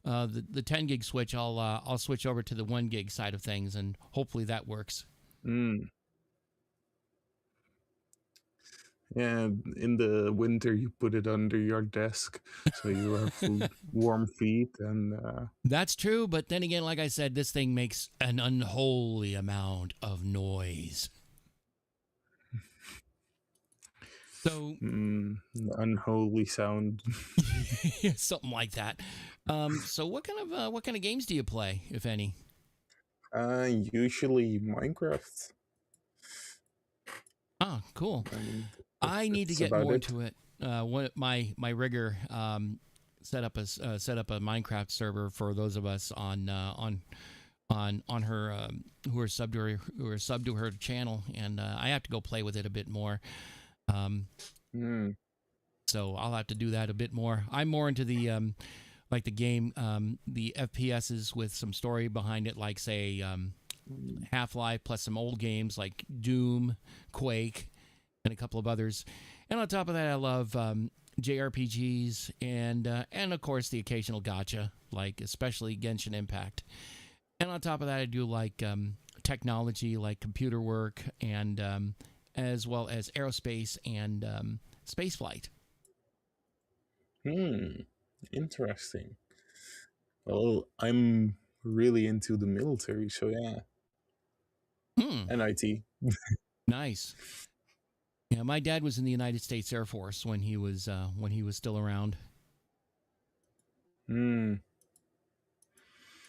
the 10 gig switch, I'll switch over to the 1 gig side of things, and hopefully that works. Yeah, in the winter you put it under your desk so you have warm feet and. That's true, but then again, like I said, this thing makes an unholy amount of noise. So unholy sound. Something like that. So what kind of games do you play, if any? Usually Minecraft. Oh, cool. I need to get more into it. My rigger set up a Minecraft server for those of us on her who are subbed to her channel, and I have to go play with it a bit more. So I'll have to do that a bit more. I'm more into the like the game, the FPSs with some story behind it, like say Half-Life, plus some old games like Doom, Quake, and a couple of others. And on top of that, I love JRPGs and of course the occasional gacha, like especially Genshin Impact. And on top of that, I do like technology, like computer work, and as well as aerospace and space flight. Interesting. Well, I'm really into the military, so yeah. And IT. Nice. Yeah, my dad was in the United States Air Force when he was still around. He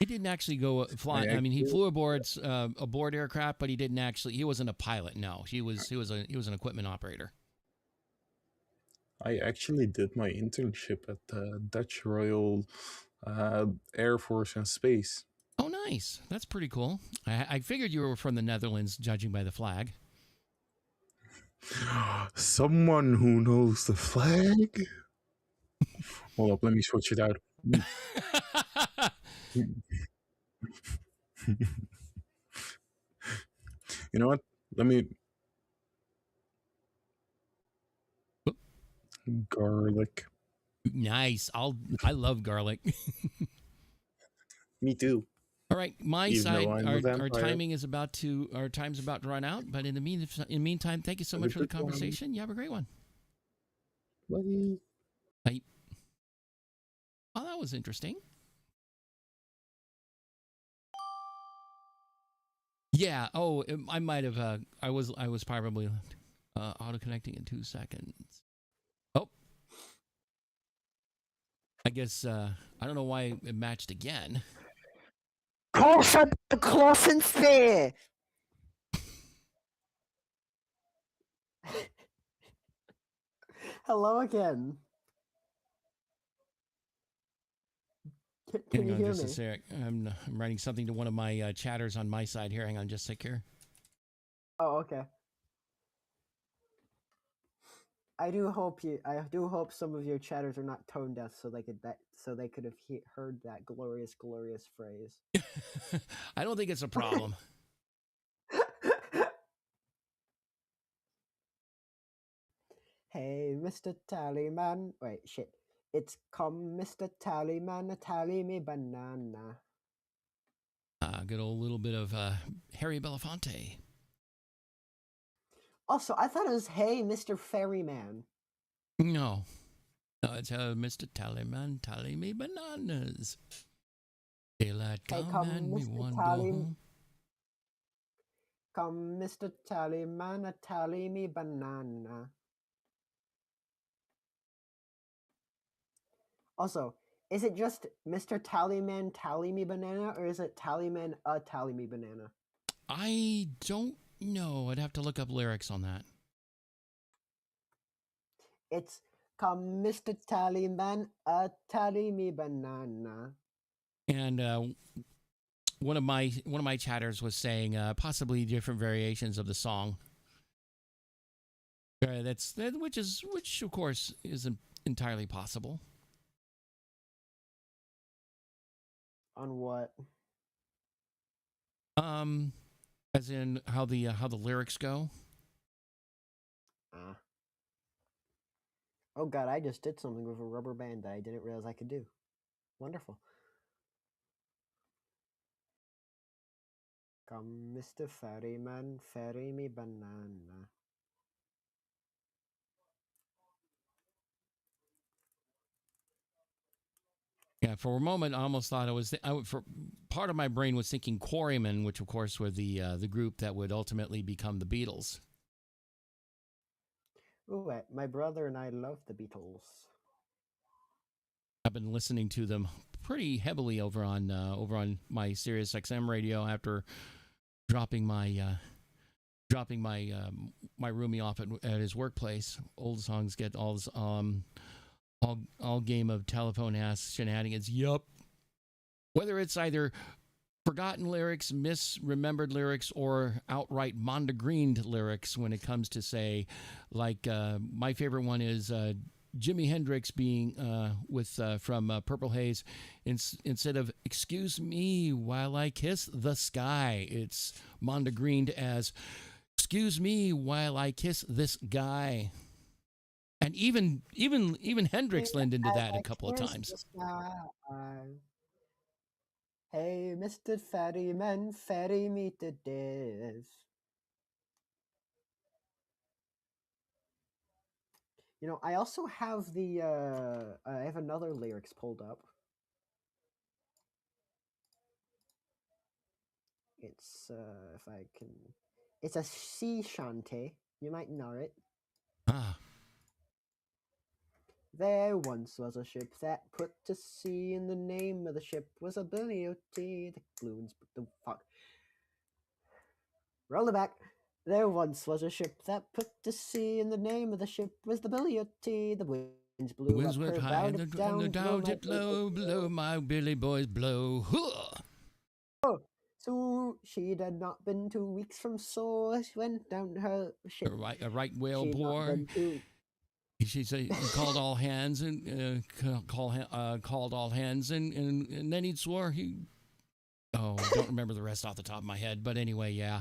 didn't actually go fly. I mean, he flew aboard aircraft, but he didn't actually. He wasn't a pilot. No, he was an equipment operator. I actually did my internship at the Dutch Royal Air Force and Space. Oh, nice. That's pretty cool. I figured you were from the Netherlands, judging by the flag. Someone who knows the flag? Hold up, let me switch it out. You know what? Let me... Garlic. Nice. I love garlic. Me too. All right, my side, our time's about to run out. But in the meantime, thank you so much for the conversation. You have a great one. Bye. Bye. Oh, that was interesting. Yeah. Oh, I might have. I was probably auto connecting in 2 seconds. Oh, I guess I don't know why it matched again. Close and spear. Hello again. Can you hear just me? a sec. I'm writing something to one of my chatters on my side here. Hang on, just a sec here. Oh, okay. I do hope some of your chatters are not tone deaf, so they could have heard that glorious phrase. I don't think it's a problem. Hey, Mr. Tallyman. Wait, shit. It's come, Mr. Tallyman, tally me banana. Good old little bit of Harry Belafonte. Also, I thought it was, hey, Mr. Ferryman. No, it's Mr. Tallyman, tally me bananas. Daylight come and me one go home. Come, Mr. Tallyman, tally me banana. Also, is it just Mr. Tallyman, tally me banana, or is it Tallyman, tally me banana? I don't know. I'd have to look up lyrics on that. It's Come, Mr. Tallyman, tally me banana. And one of my chatters was saying possibly different variations of the song. Which of course isn't entirely possible. On what? As in how the lyrics go. Oh god, I just did something with a rubber band that I didn't realize I could do. Wonderful. Come, Mr. Ferryman, ferry me banana. Yeah, for a moment, I almost thought for part of my brain was thinking Quarrymen, which of course were the group that would ultimately become the Beatles. Ooh, my brother and I love the Beatles. I've been listening to them pretty heavily over on my Sirius XM radio after dropping my roomie off at his workplace. Old songs get all game of telephone ass shenanigans. Yup. Whether it's either forgotten lyrics, misremembered lyrics, or outright mondegreened lyrics when it comes to, say, like my favorite one is Jimi Hendrix being from Purple Haze. Instead of "excuse me while I kiss the sky," it's mondegreened as "excuse me while I kiss this guy." And even Hendrix leaned into that a couple of times. Hey, Mr. Ferryman, ferry me to this. You know, I also have I have another lyrics pulled up. It's if I can, it's a sea shanty. You might know it. Ah. There once was a ship that put to sea, and the name of the ship was a bigotry. The balloons, the fuck. Roll it back. There once was a ship that put to sea, and the name of the ship was the bigotry. The winds blew Winds up went her high, bow, the down, it blow, blow, my Billy boys blow. Huh. Oh, so she'd had not been 2 weeks from shore. She went down her ship. A right whale She'd not bore. been 2 She said he called all hands and called all hands and then he swore he. Oh, I don't remember the rest off the top of my head, but anyway, yeah.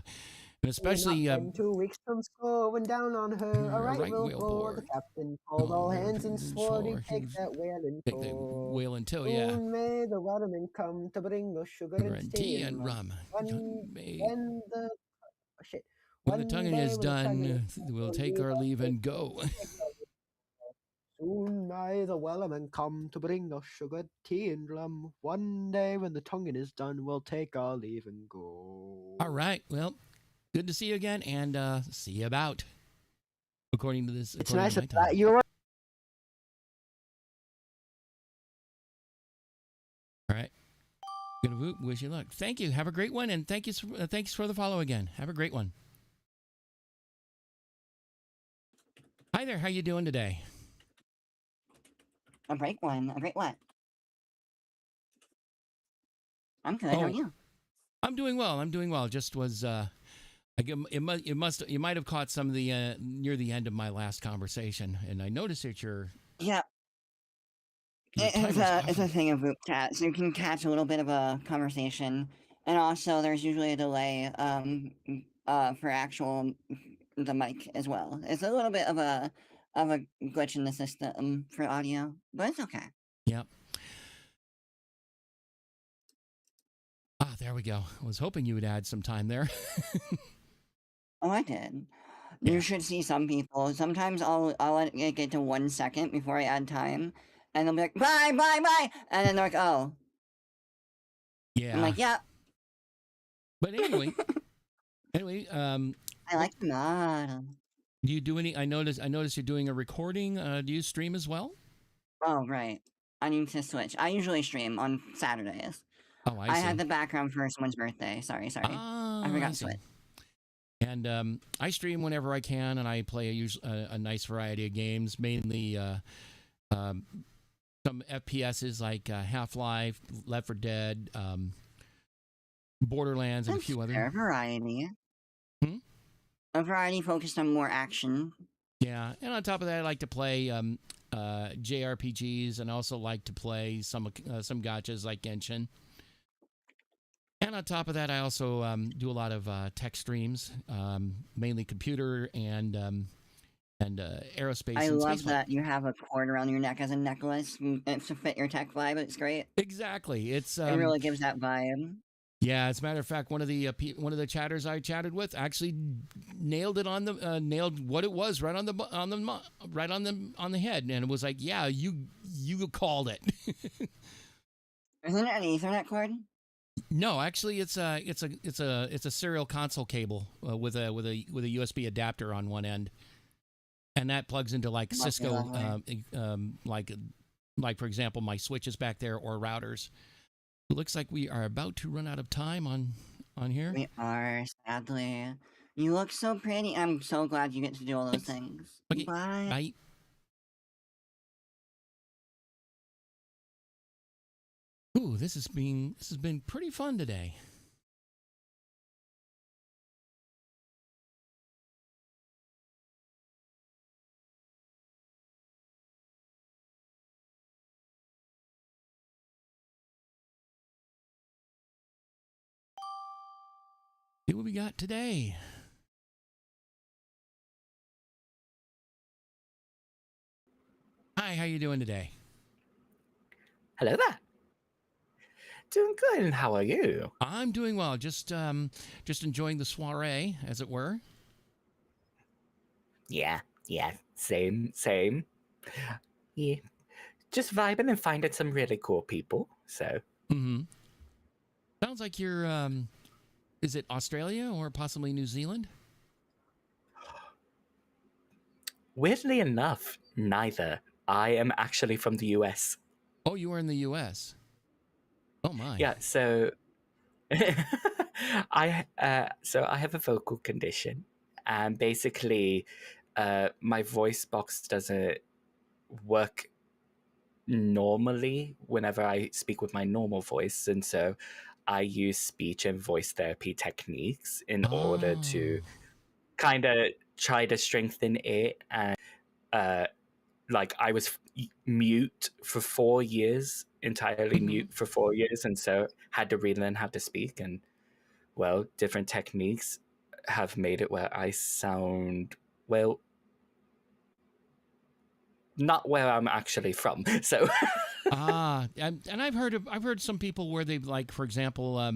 And especially 2 weeks from shore, went down on her a right whale bore. The captain called all hands and swore he'd take that whale in tow. Take the whale in tow, yeah. Soon may the waterman come to bring us sugar and tea and rum. When the tonguing is done, we'll take our leave and go. Soon may the wellerman come to bring us sugar, tea, and rum. One day when the tonguing is done, we'll take our leave and go. All right. Well, good to see you again, and see you about. According to this, it's nice that you're. All right. Gonna wish you luck. Thank you. Have a great one, and thanks for the follow again. Have a great one. Hi there. How you doing today? A great one. A great what? I'm good. How are you? I'm doing well. Just was you might have caught some of the near the end of my last conversation, and I noticed that yeah. It's a thing of Vupechat, so you can catch a little bit of a conversation, and also there's usually a delay for actual the mic as well. It's a little bit of a glitch in the system for audio, but it's okay. Yep. Ah, there we go. I was hoping you would add some time there. Oh, I did. Yeah. You should see some people. Sometimes I'll let it get to 1 second before I add time, and they'll be like, bye, and then they're like, oh. Yeah. I'm like, yeah. But anyway, I like the model. Do you do any? I noticed you're doing a recording. Do you stream as well? Oh, right. I need to switch. I usually stream on Saturdays. Oh, I see. I had the background for someone's birthday. Sorry. I forgot to switch. And I stream whenever I can, and I play a nice variety of games, mainly some FPSs like Half-Life, Left 4 Dead, Borderlands, and a few other. Fair variety. Hmm? A variety focused on more action. Yeah, and on top of that, I like to play JRPGs, and also like to play some gachas like Genshin. And on top of that, I also do a lot of tech streams, mainly computer and aerospace. I and love spaceflight. that you have a cord around your neck as a necklace to fit your tech vibe. It's great. Exactly. It's it really gives that vibe. Yeah, as a matter of fact, one of the chatters I chatted with actually nailed it on the nailed what it was right on the head, and it was like, yeah, you called it. Isn't it an Ethernet cord? No, actually, it's a serial console cable with a USB adapter on one end, and that plugs into like Cisco, like for example, my switches back there or routers. It looks like we are about to run out of time on here. We are, sadly. You look so pretty. I'm so glad you get to do all those things. Okay, bye. Ooh, this has been pretty fun today. See what we got today. Hi, how you doing today? Hello there. Doing good, and how are you? I'm doing well. Just enjoying the soirée, as it were. Yeah, same. Yeah, just vibing and finding some really cool people. So. Sounds like you're. Is it Australia or possibly New Zealand? Weirdly enough, neither. I am actually from the US. Oh, you are in the US. Oh my. Yeah, so I have a vocal condition, and basically my voice box doesn't work normally whenever I speak with my normal voice, and so I use speech and voice therapy techniques in order to kind of try to strengthen it. And like I was mute for 4 years, entirely mute for 4 years, and so had to relearn how to speak. And well, different techniques have made it where I sound, well, not where I'm actually from. So and I've heard some people where they've, like, for example, I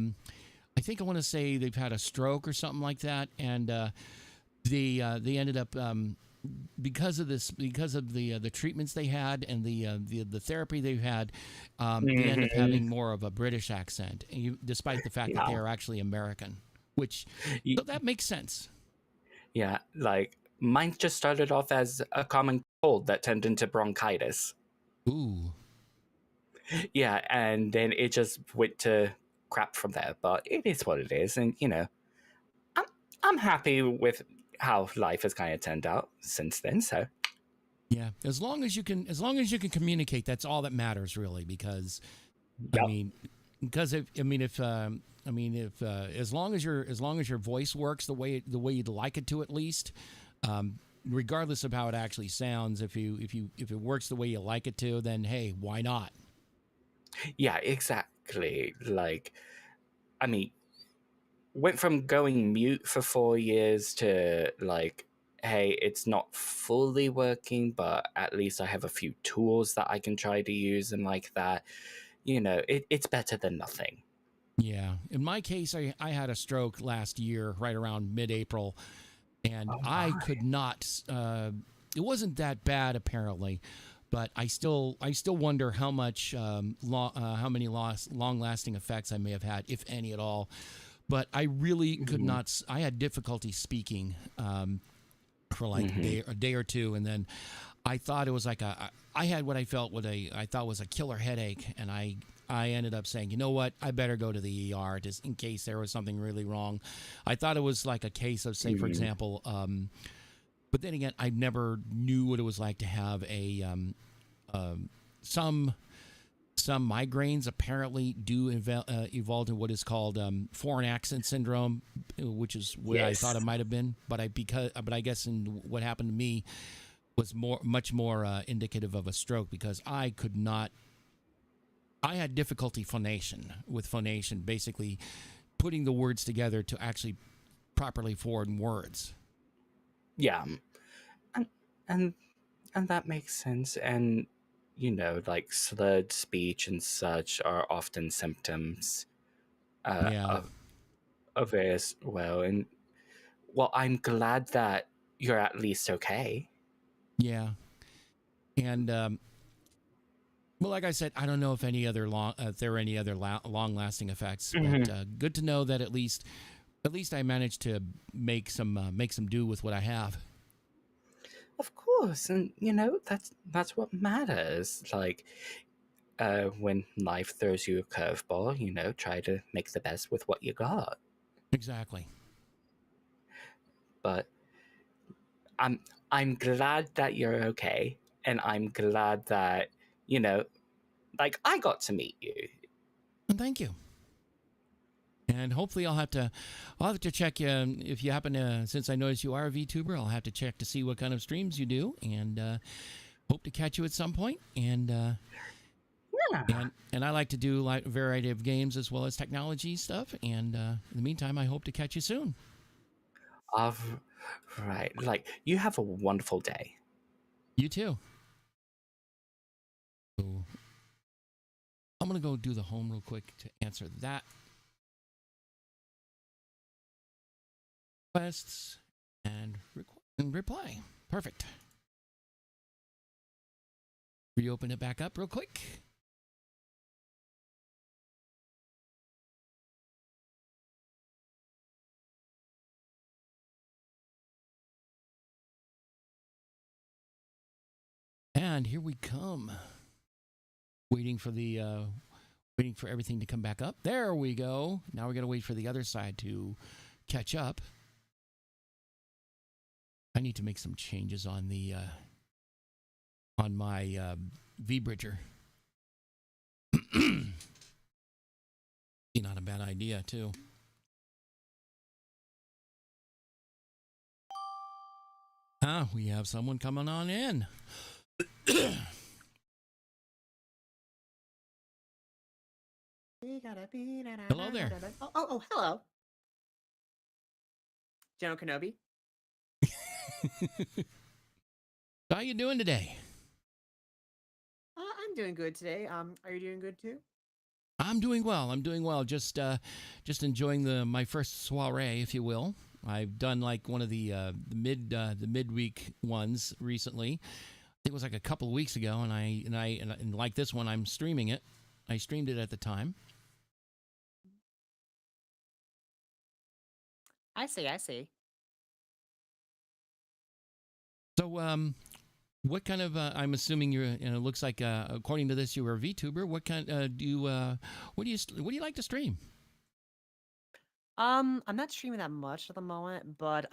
think I want to say they've had a stroke or something like that, and they ended up because of the treatments they had and the therapy they've had, they end up having more of a British accent, despite the fact that they are actually American, which so that makes sense. Yeah, like mine just started off as a common cold that turned into bronchitis. Ooh. Yeah, and then it just went to crap from there. But it is what it is, and I'm happy with how life has kind of turned out since then. So yeah, as long as you can communicate, that's all that matters, really. Because as long as your voice works the way you'd like it to, at least, regardless of how it actually sounds, if it works the way you like it to, then hey, why not? Yeah, exactly. Like, I mean, went from going mute for 4 years to like, hey, it's not fully working, but at least I have a few tools that I can try to use, and like that, it's better than nothing. Yeah. In my case, I had a stroke last year, right around mid-April, and I could not. It wasn't that bad, apparently, but I still wonder how much how many long-lasting effects I may have had, if any at all. But I really could not. I had difficulty speaking for like a day or two, and then I thought it was like I had what I felt I thought was a killer headache, and I I ended up saying, you know what, I better go to the ER just in case there was something really wrong. I thought it was like a case of, say, for example, but then again, I never knew what it was like to have a some migraines apparently do evolve to what is called foreign accent syndrome, which is what I thought it might have been. But I guess in what happened to me was much more indicative of a stroke, because I had difficulty phonation, basically putting the words together to actually properly form words. Yeah, and that makes sense. And like slurred speech and such are often symptoms of various. And I'm glad that you're at least okay. Yeah, and well, like I said, I don't know if there are any other long-lasting effects, but good to know that at least I managed to make some do with what I have. Of course, and that's what matters. Like, when life throws you a curveball, try to make the best with what you got. Exactly. But I'm glad that you're okay, and I'm glad that like I got to meet you. Thank you. And hopefully I'll have to check you if you happen to, since I noticed you are a VTuber, I'll have to check to see what kind of streams you do, and hope to catch you at some point. And and I like to do a variety of games as well as technology stuff. And in the meantime, I hope to catch you soon. Right. Like, you have a wonderful day. You too. So I'm going to go do the home real quick to answer that. Requests and reply. Perfect. Reopen it back up real quick. And here we come. Waiting for everything to come back up. There we go. Now we got to wait for the other side to catch up. I need to make some changes on the on my V-Bridger. Not a bad idea, too. We have someone coming on in. Hello there. Oh, hello. General Kenobi. How you doing today? I'm doing good today. Are you doing good too? I'm doing well. Just enjoying my first soiree, if you will. I've done like one of the midweek ones recently. I think it was like a couple of weeks ago, and like this one, I'm streaming it. I streamed it at the time. I see. So, what kind of? I'm assuming you're. It looks like, according to this, you were a VTuber. What kind do you? What do you like to stream? I'm not streaming that much at the moment, but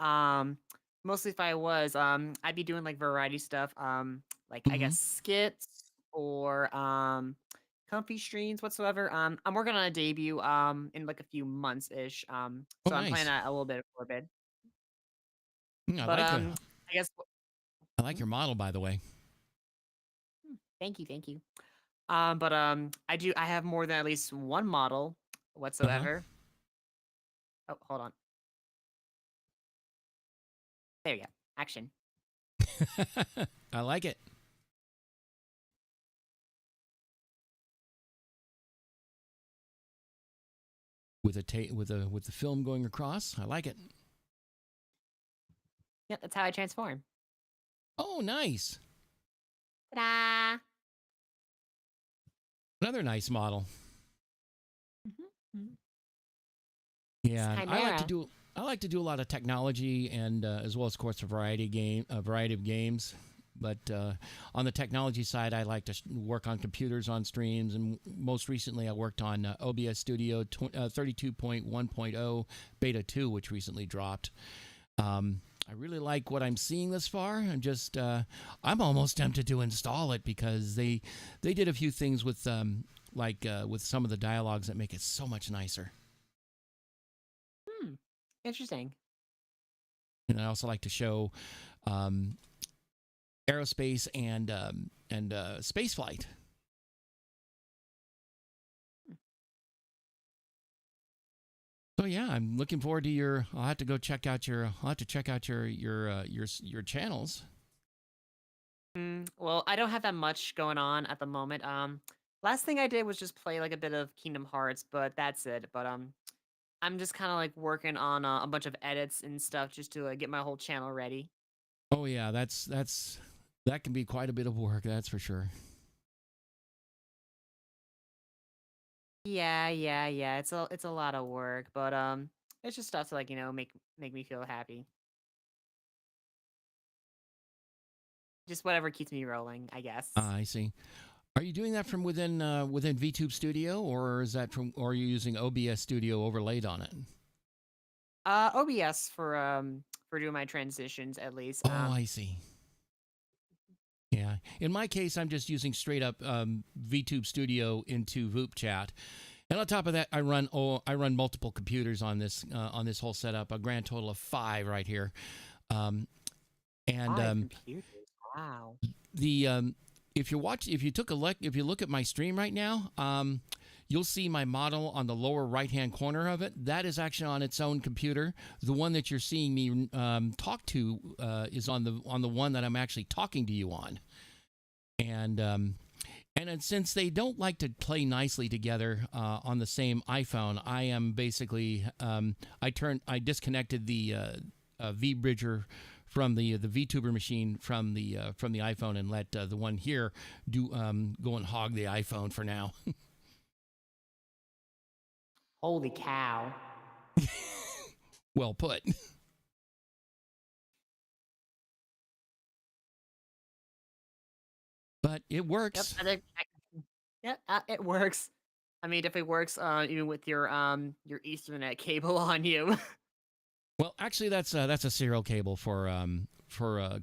mostly if I was, I'd be doing like variety stuff, like I guess skits or comfy streams whatsoever. I'm working on a debut in like a few months ish. So I'm nice. playing a little bit of Forbid. But I guess I like your model, by the way. Thank you. I have more than at least one model whatsoever. Oh, hold on. There you go. Action. I like it. With the film going across, I like it. Yep, that's how I transform. Oh, nice. Ta-da! Another nice model. Yeah, I like to do a lot of technology and as well as, of course, a variety of games. But on the technology side, I like to work on computers on streams, and most recently I worked on OBS Studio 32.1.0 Beta 2, which recently dropped. I really like what I'm seeing thus far. I'm almost tempted to install it because they did a few things with with some of the dialogues that make it so much nicer. Interesting. And I also like to show aerospace and space flight. So yeah, I'm looking forward to your. I'll have to go check out your. I'll have to check out your channels. Well, I don't have that much going on at the moment. Last thing I did was just play like a bit of Kingdom Hearts, but that's it. But I'm just kind of like working on a bunch of edits and stuff just to get my whole channel ready. Oh yeah, that can be quite a bit of work. That's for sure. Yeah. It's a lot of work, but it's just stuff to like make me feel happy. Just whatever keeps me rolling, I guess. I see. Are you doing that from within VTube Studio, or is that or are you using OBS Studio overlaid on it? OBS for doing my transitions at least. Oh, I see. Yeah. In my case, I'm just using straight up VTube Studio into Vupechat. And on top of that, I run multiple computers on this whole setup, a grand total of 5 right here. Five computers. Wow. If you look at my stream right now, you'll see my model on the lower right-hand corner of it. That is actually on its own computer. The one that you're seeing me talk to is on the one that I'm actually talking to you on. And since they don't like to play nicely together on the same iPhone, I am basically I disconnected the vBridger from the VTuber machine from the iPhone and let the one here go and hog the iPhone for now. Holy cow. Well put. But it works. Yep, it works. I mean, if it works, even with your Ethernet cable on you. Well, actually, that's a serial cable for a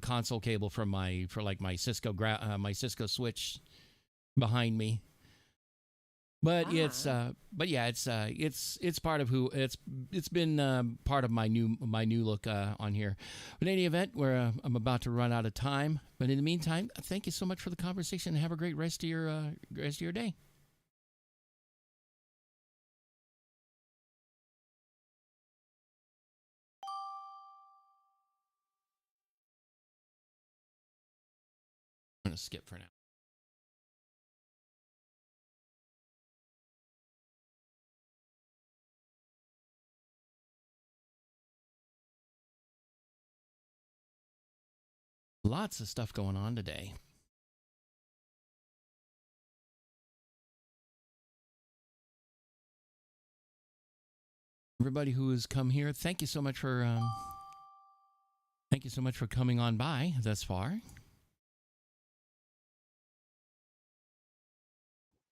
console cable from my Cisco my Cisco switch behind me. But it's part of who it's been part of my new look on here. But in any event, where I'm about to run out of time. But in the meantime, thank you so much for the conversation and have a great rest of your day. I'm gonna skip for now. Lots of stuff going on today. Everybody who has come here, thank you so much for coming on by thus far.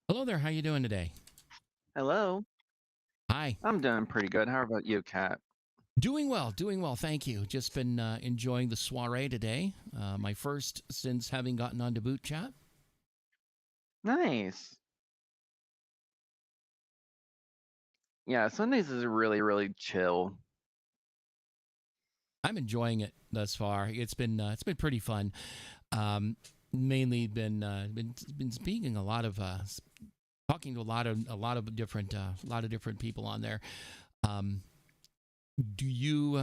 Hello there, how you doing today? Hello. Hi. I'm doing pretty good. How about you, Kat? Doing well, thank you. Just been enjoying the soiree today. My first since having gotten onto Vupechat. Nice. Yeah, Sundays is really, really chill. I'm enjoying it thus far. It's been pretty fun. Mainly been speaking a lot of talking to a lot of different people on there. Do you?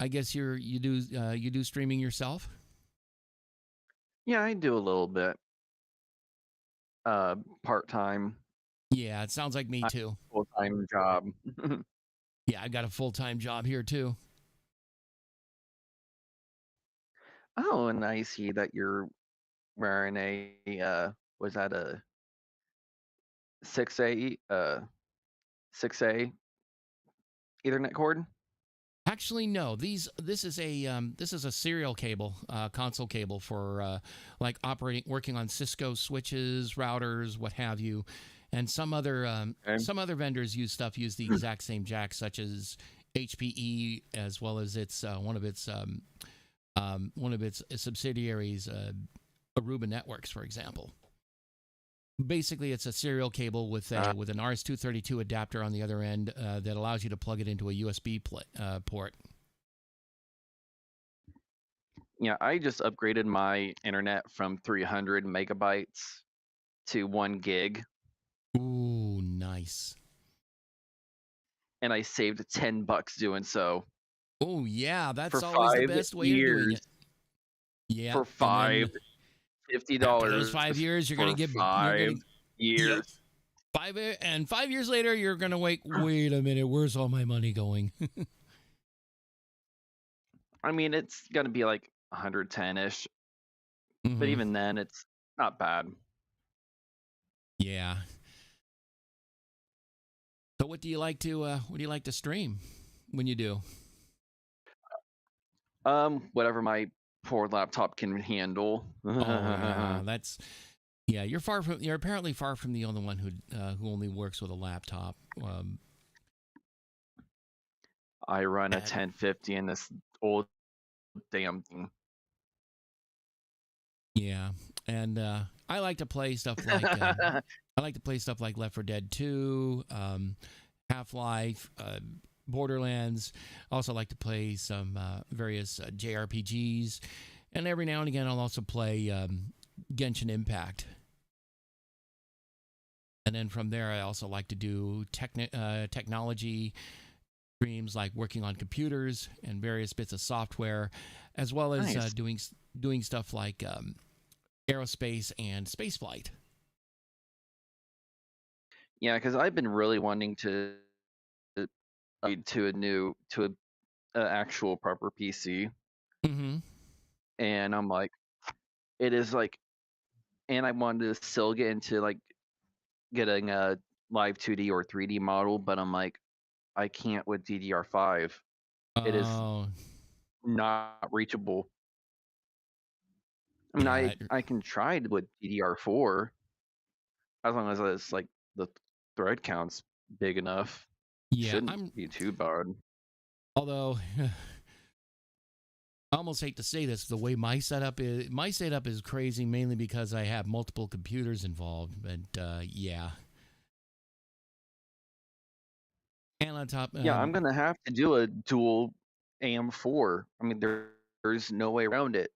I guess you do streaming yourself? Yeah, I do a little bit. Part-time. Yeah, it sounds like me too. Full-time job. Yeah, I got a full-time job here too. Oh, and I see that you're wearing a was that a 6A 6A Ethernet cord? Actually, no. This is a serial cable, console cable for like working on Cisco switches, routers, what have you, and some other vendors use the exact same jack, such as HPE, as well as its one of its subsidiaries, Aruba Networks, for example. Basically, it's a serial cable with an RS-232 adapter on the other end that allows you to plug it into a USB port. Yeah, I just upgraded my internet from 300 megabytes to 1 gig. Ooh, nice. And I saved $10 doing so. Oh yeah, that's for always the 5 best way years, of doing it. Yeah, for $50. After those 5 years, you're for gonna get 5 years. Yep. 5 years later, you're gonna wait a minute, where's all my money going? I mean, it's gonna be like 110-ish, but Mhm. even then, it's not bad. Yeah. So what do you like to stream when you do? Whatever my poor laptop can handle. Oh yeah, you're apparently far from the only one who only works with a laptop. I run a 1050 in this old damn thing. Yeah, and I like to play stuff like Left 4 Dead 2, Half-Life, Borderlands. I also like to play some various JRPGs, and every now and again I'll also play Genshin Impact. And then from there, I also like to do technology streams, like working on computers and various bits of software, as well as Nice. doing stuff like aerospace and spaceflight. Yeah, because I've been really wanting to upgrade to a actual proper PC, Mm-hmm. and I'm like, it is like, and I wanted to still get into like getting a live 2D or 3D model, but I'm like, I can't with DDR5. It is Oh, not reachable. I mean, yeah, I can try it with DDR4 as long as it's like the thread count's big enough. yeah. Shouldn't be too bad. Although I almost hate to say this, the way my setup is crazy, mainly because I have multiple computers involved. But yeah. And on top, Yeah, I'm gonna have to do a dual AM4. I mean, there's no way around it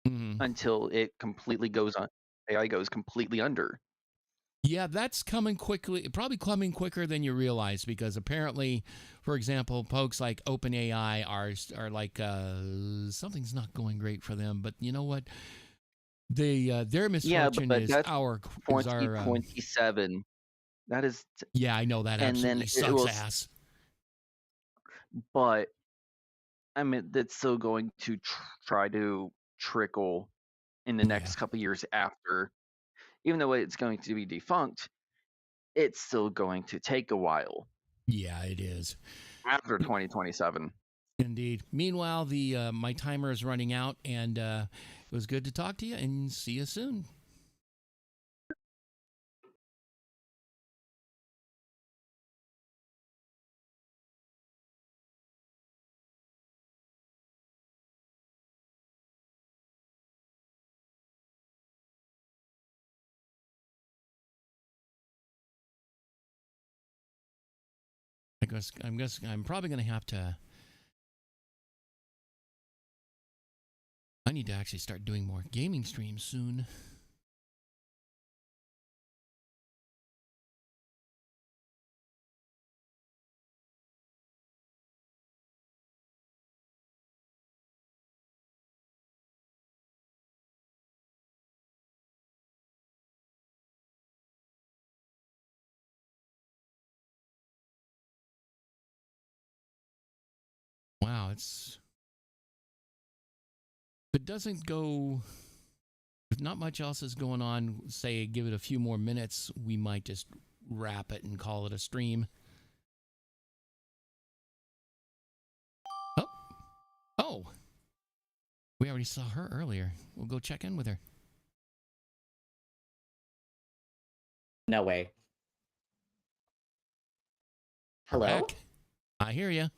Mhm. until it completely goes on. AI goes completely under. Yeah, that's coming quickly, probably coming quicker than you realize, because apparently, for example, folks like OpenAI are like something's not going great for them. But you know what? Their misfortune but is that's our 2027. That is. Yeah, I know that And then absolutely it sucks will. ass. But I mean, that's still going to try to trickle in the next couple years after. Even though it's going to be defunct, it's still going to take a while. Yeah, it is. After 2027. Indeed. Meanwhile, my timer is running out, and it was good to talk to you, and see you soon. I'm probably going to have to. I need to actually start doing more gaming streams soon. Wow, if it doesn't go, if not much else is going on, say give it a few more minutes, we might just wrap it and call it a stream. Oh, Oh, we already saw her earlier. We'll go check in with her. No way. Hello? Heck, I hear you.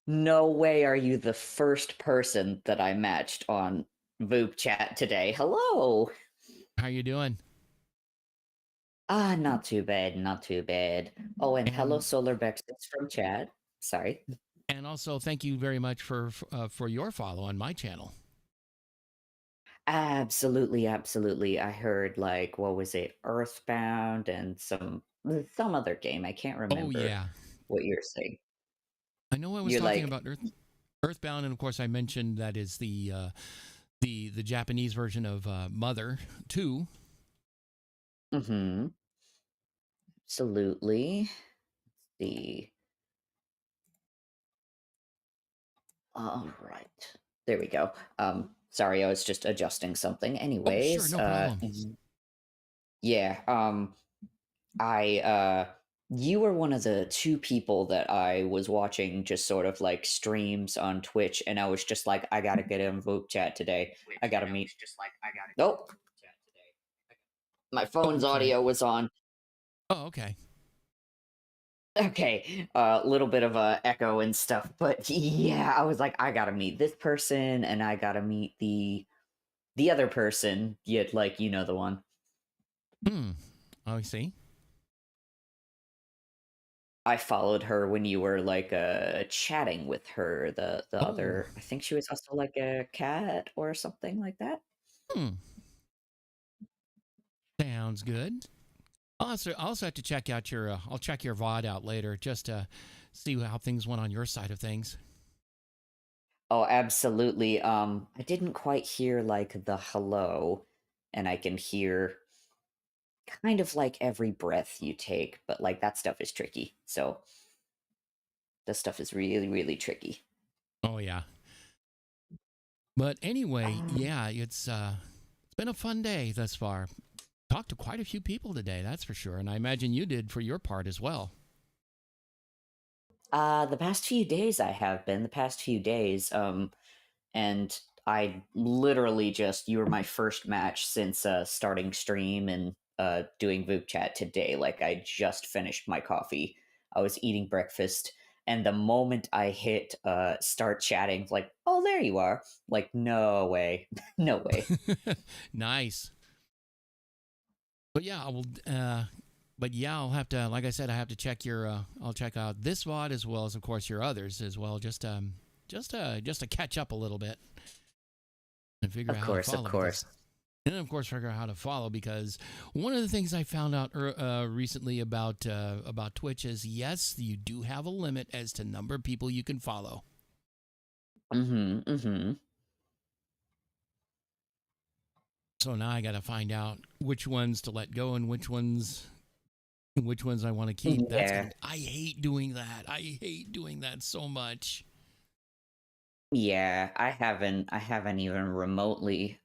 No way are you the first person that I matched on Vupechat today. Hello. How you doing? Not too bad, not too bad. Oh, and hello, And Solarbex from Chad. Sorry. and also thank you very much for your follow on my channel. Absolutely, absolutely. I heard like what was it, Earthbound and some other game. I can't Oh remember yeah, what you're saying. I know I was You're talking like, about Earthbound, and of course I mentioned that is the Japanese version of Mother 2. mm-hmm. Absolutely. The all right. There we go. Sorry, I was just adjusting something. Oh sure, Anyways, no problem. yeah, I you were one of the two people that I was watching just sort of like streams on Twitch, and I was just like, I gotta get in Vupechat today. I gotta meet. Nope. My phone's sorry. audio was on. Oh, okay. Okay, a little bit of a echo and stuff, but yeah, I was like, I gotta meet this person, and I gotta meet the other person. Yet, like, you know the one. Hmm. Oh, I see. I followed her when you were like chatting with her. The Oh. other, I think she was also like a cat or something like that. Hmm. Sounds good. I'll also have to check out your. I'll check your VOD out later just to see how things went on your side of things. Oh, absolutely. I didn't quite hear like the hello, and I can hear kind of like every breath you take, but like that stuff is tricky. So this stuff is really, really tricky. Oh yeah. But anyway, yeah, it's been a fun day thus far. Talked to quite a few people today, that's for sure, and I imagine you did for your part as well. The past few days I have been, the past few days, and I literally just, you were my first match since starting stream and doing Vupechat today. Like, I just finished my coffee. I was eating breakfast, and the moment I hit start chatting, like, oh, there you are. Like, no way. No way. Nice. But yeah, I will. But yeah, I'll have to. Like I said, I have to check your. I'll check out this VOD as well as, of course, your others as well. Just to catch up a little bit and figure out how to follow. Of course. And of course, figure out how to follow, because one of the things I found out recently about Twitch is, yes, you do have a limit as to number of people you can follow. Mm-hmm. Mm-hmm. So now I got to find out which ones to let go and which ones I want to keep. Yeah. I hate doing that. I hate doing that so much. Yeah, I haven't even remotely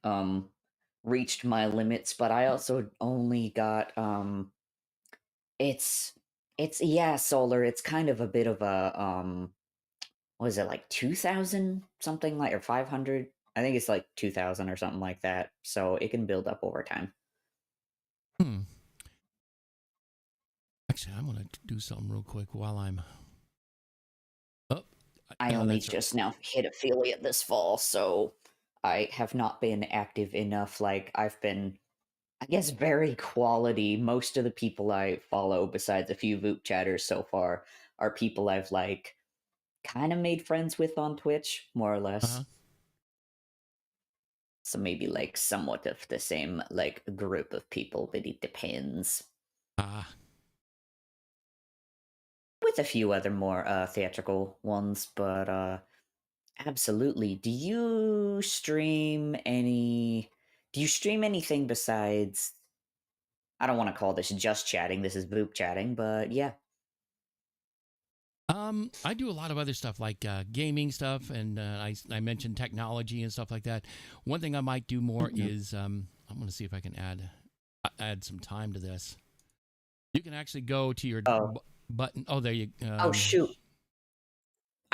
reached my limits, but I also only got it's yeah, solar, it's kind of a bit of a was it like 2000 something, like, or 500? I think it's like 2000 or something like that. So it can build up over time. Hmm. Actually, I'm going to do something real quick while I'm up. I only just now hit affiliate this fall, so I have not been active enough. Like, I've been, I guess, very quality. Most of the people I follow, besides a few Voop chatters so far, are people I've like kind of made friends with on Twitch, more or less. So maybe like somewhat of the same like group of people, but it depends. With a few other more theatrical ones, but absolutely. Do you stream anything besides, I don't want to call this just chatting, this is Voop chatting, but yeah. I do a lot of other stuff like gaming stuff, and I mentioned technology and stuff like that. One thing I might do more is I'm going to see if I can add some time to this. You can actually go to your button. Oh, there you go. Oh shoot!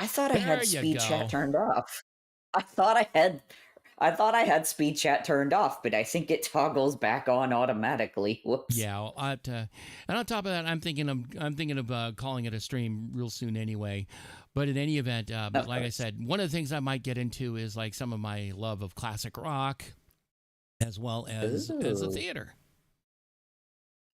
I thought I had There you speed go. chat turned off. I thought I had speed chat turned off, but I think it toggles back on automatically. Whoops. Yeah, well, I have to, and on top of that, I'm thinking of calling it a stream real soon anyway. But in any event, but like I said, one of the things I might get into is like some of my love of classic rock, as well as the Ooh. theater.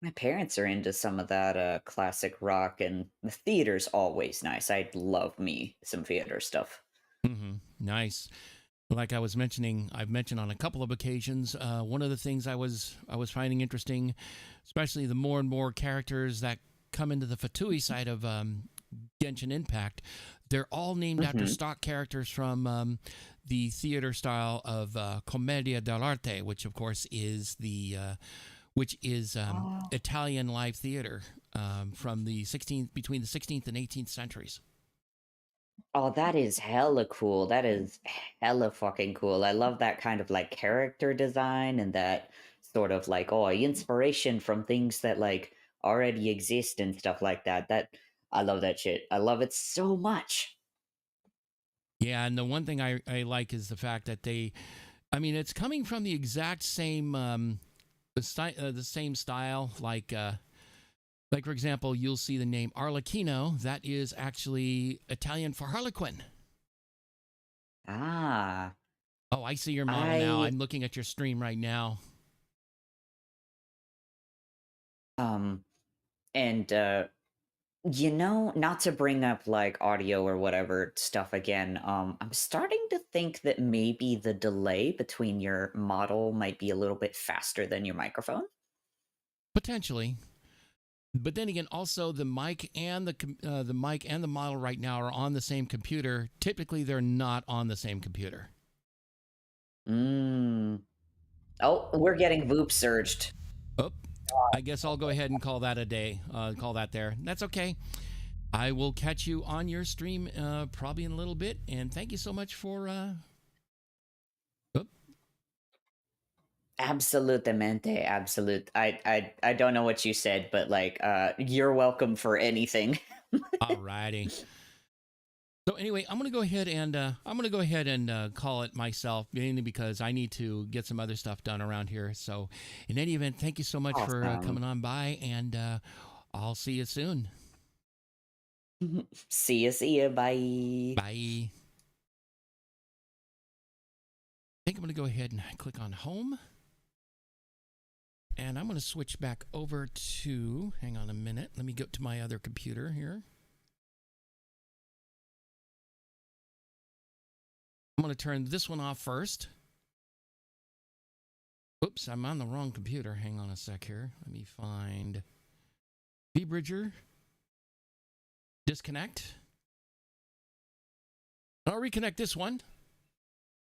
My parents are into some of that classic rock, and the theater's always nice. I love me some theater stuff. Nice. Like I was mentioning, I've mentioned on a couple of occasions. One of the things I was finding interesting, especially the more and more characters that come into the Fatui side of Genshin Impact, they're all named after stock characters from the theater style of Commedia dell'arte, which of course is Italian live theater from the between the 16th and 18th centuries. Oh, that is hella cool. That is hella fucking cool. I love that kind of like character design and that sort of like, inspiration from things that like already exist and stuff like that. I love that shit. I love it so much. Yeah, and the one thing I like is the fact that it's coming from the exact same the same style. Like for example, you'll see the name Arlecchino. That is actually Italian for Harlequin. Ah. Oh, I see your model now. I'm looking at your stream right now. And not to bring up like audio or whatever stuff again, I'm starting to think that maybe the delay between your model might be a little bit faster than your microphone. Potentially. But then again, also the mic and the model right now are on the same computer. Typically, they're not on the same computer. Oh, we're getting Voop surged. Oh, I guess I'll go ahead and call that a day. Call that there. That's okay. I will catch you on your stream probably in a little bit. And thank you so much for. Absolutamente, absolute. I don't know what you said, but like, you're welcome for anything. Alrighty. So anyway, I'm gonna go ahead and call it myself, mainly because I need to get some other stuff done around here. So, in any event, thank you so much for coming on by, and I'll see you soon. See ya. Bye. Bye. I think I'm gonna go ahead and click on home. And I'm going to switch back over to, hang on a minute, let me go to my other computer here. I'm going to turn this one off first. Oops, I'm on the wrong computer. Hang on a sec here. Let me find vBridger. Disconnect. I'll reconnect this one.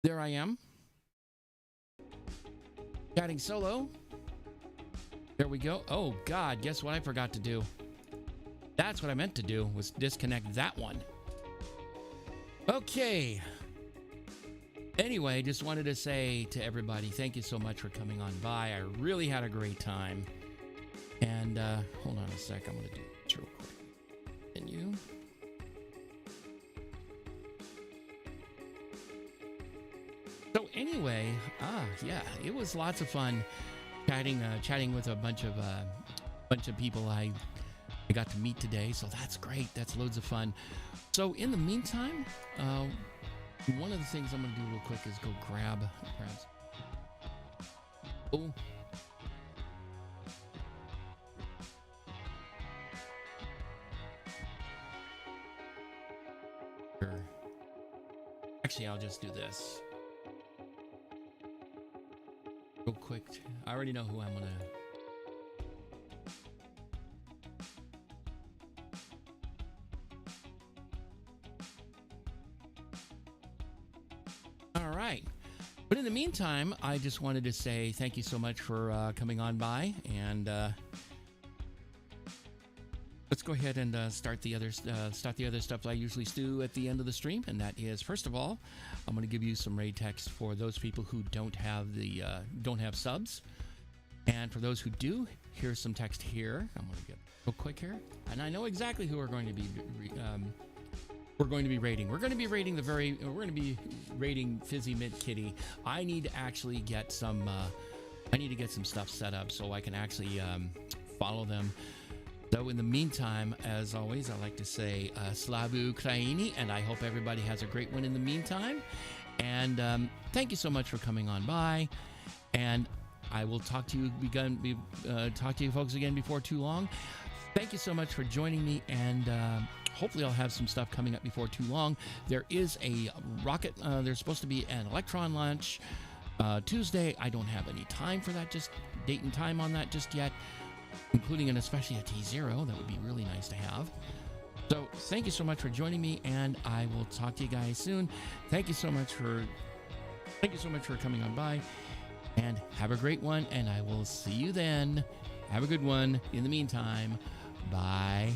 There I am. Chatting solo. There we go. Oh, God, guess what I forgot to do? That's what I meant to do, was disconnect that one. Okay. Anyway, just wanted to say to everybody, thank you so much for coming on by. I really had a great time. And, hold on a sec. I'm going to do this real quick. Continue. So anyway, yeah, it was lots of fun. Chatting with a bunch of people I got to meet today, so that's great. That's loads of fun. So in the meantime, one of the things I'm gonna do real quick is go grab. Oh. Sure. Actually, I'll just do this. Real quick, I already know who I'm gonna. All right, but in the meantime, I just wanted to say thank you so much for coming on by, and let's go ahead and start the other stuff I usually do at the end of the stream, and that is, first of all, I'm going to give you some raid text for those people who don't have subs, and for those who do, here's some text here. I'm going to get real quick here, and I know exactly who we're going to be we're going to be rating. We're going to be rating Fizzy Mint Kitty. I need to actually get some stuff set up so I can actually follow them. So in the meantime, as always, I like to say Slavu Ukraini, and I hope everybody has a great one in the meantime. And thank you so much for coming on by. And I will talk to you folks again before too long. Thank you so much for joining me, and hopefully I'll have some stuff coming up before too long. There is a rocket. There's supposed to be an Electron launch Tuesday. I don't have any time for that, just date and time on that just yet, including and especially a T0. That would be really nice to have. So thank you so much for joining me, and I will talk to you guys soon. Thank you so much for coming on by, and have a great one, and I will see you then. Have a good one. In the meantime, bye.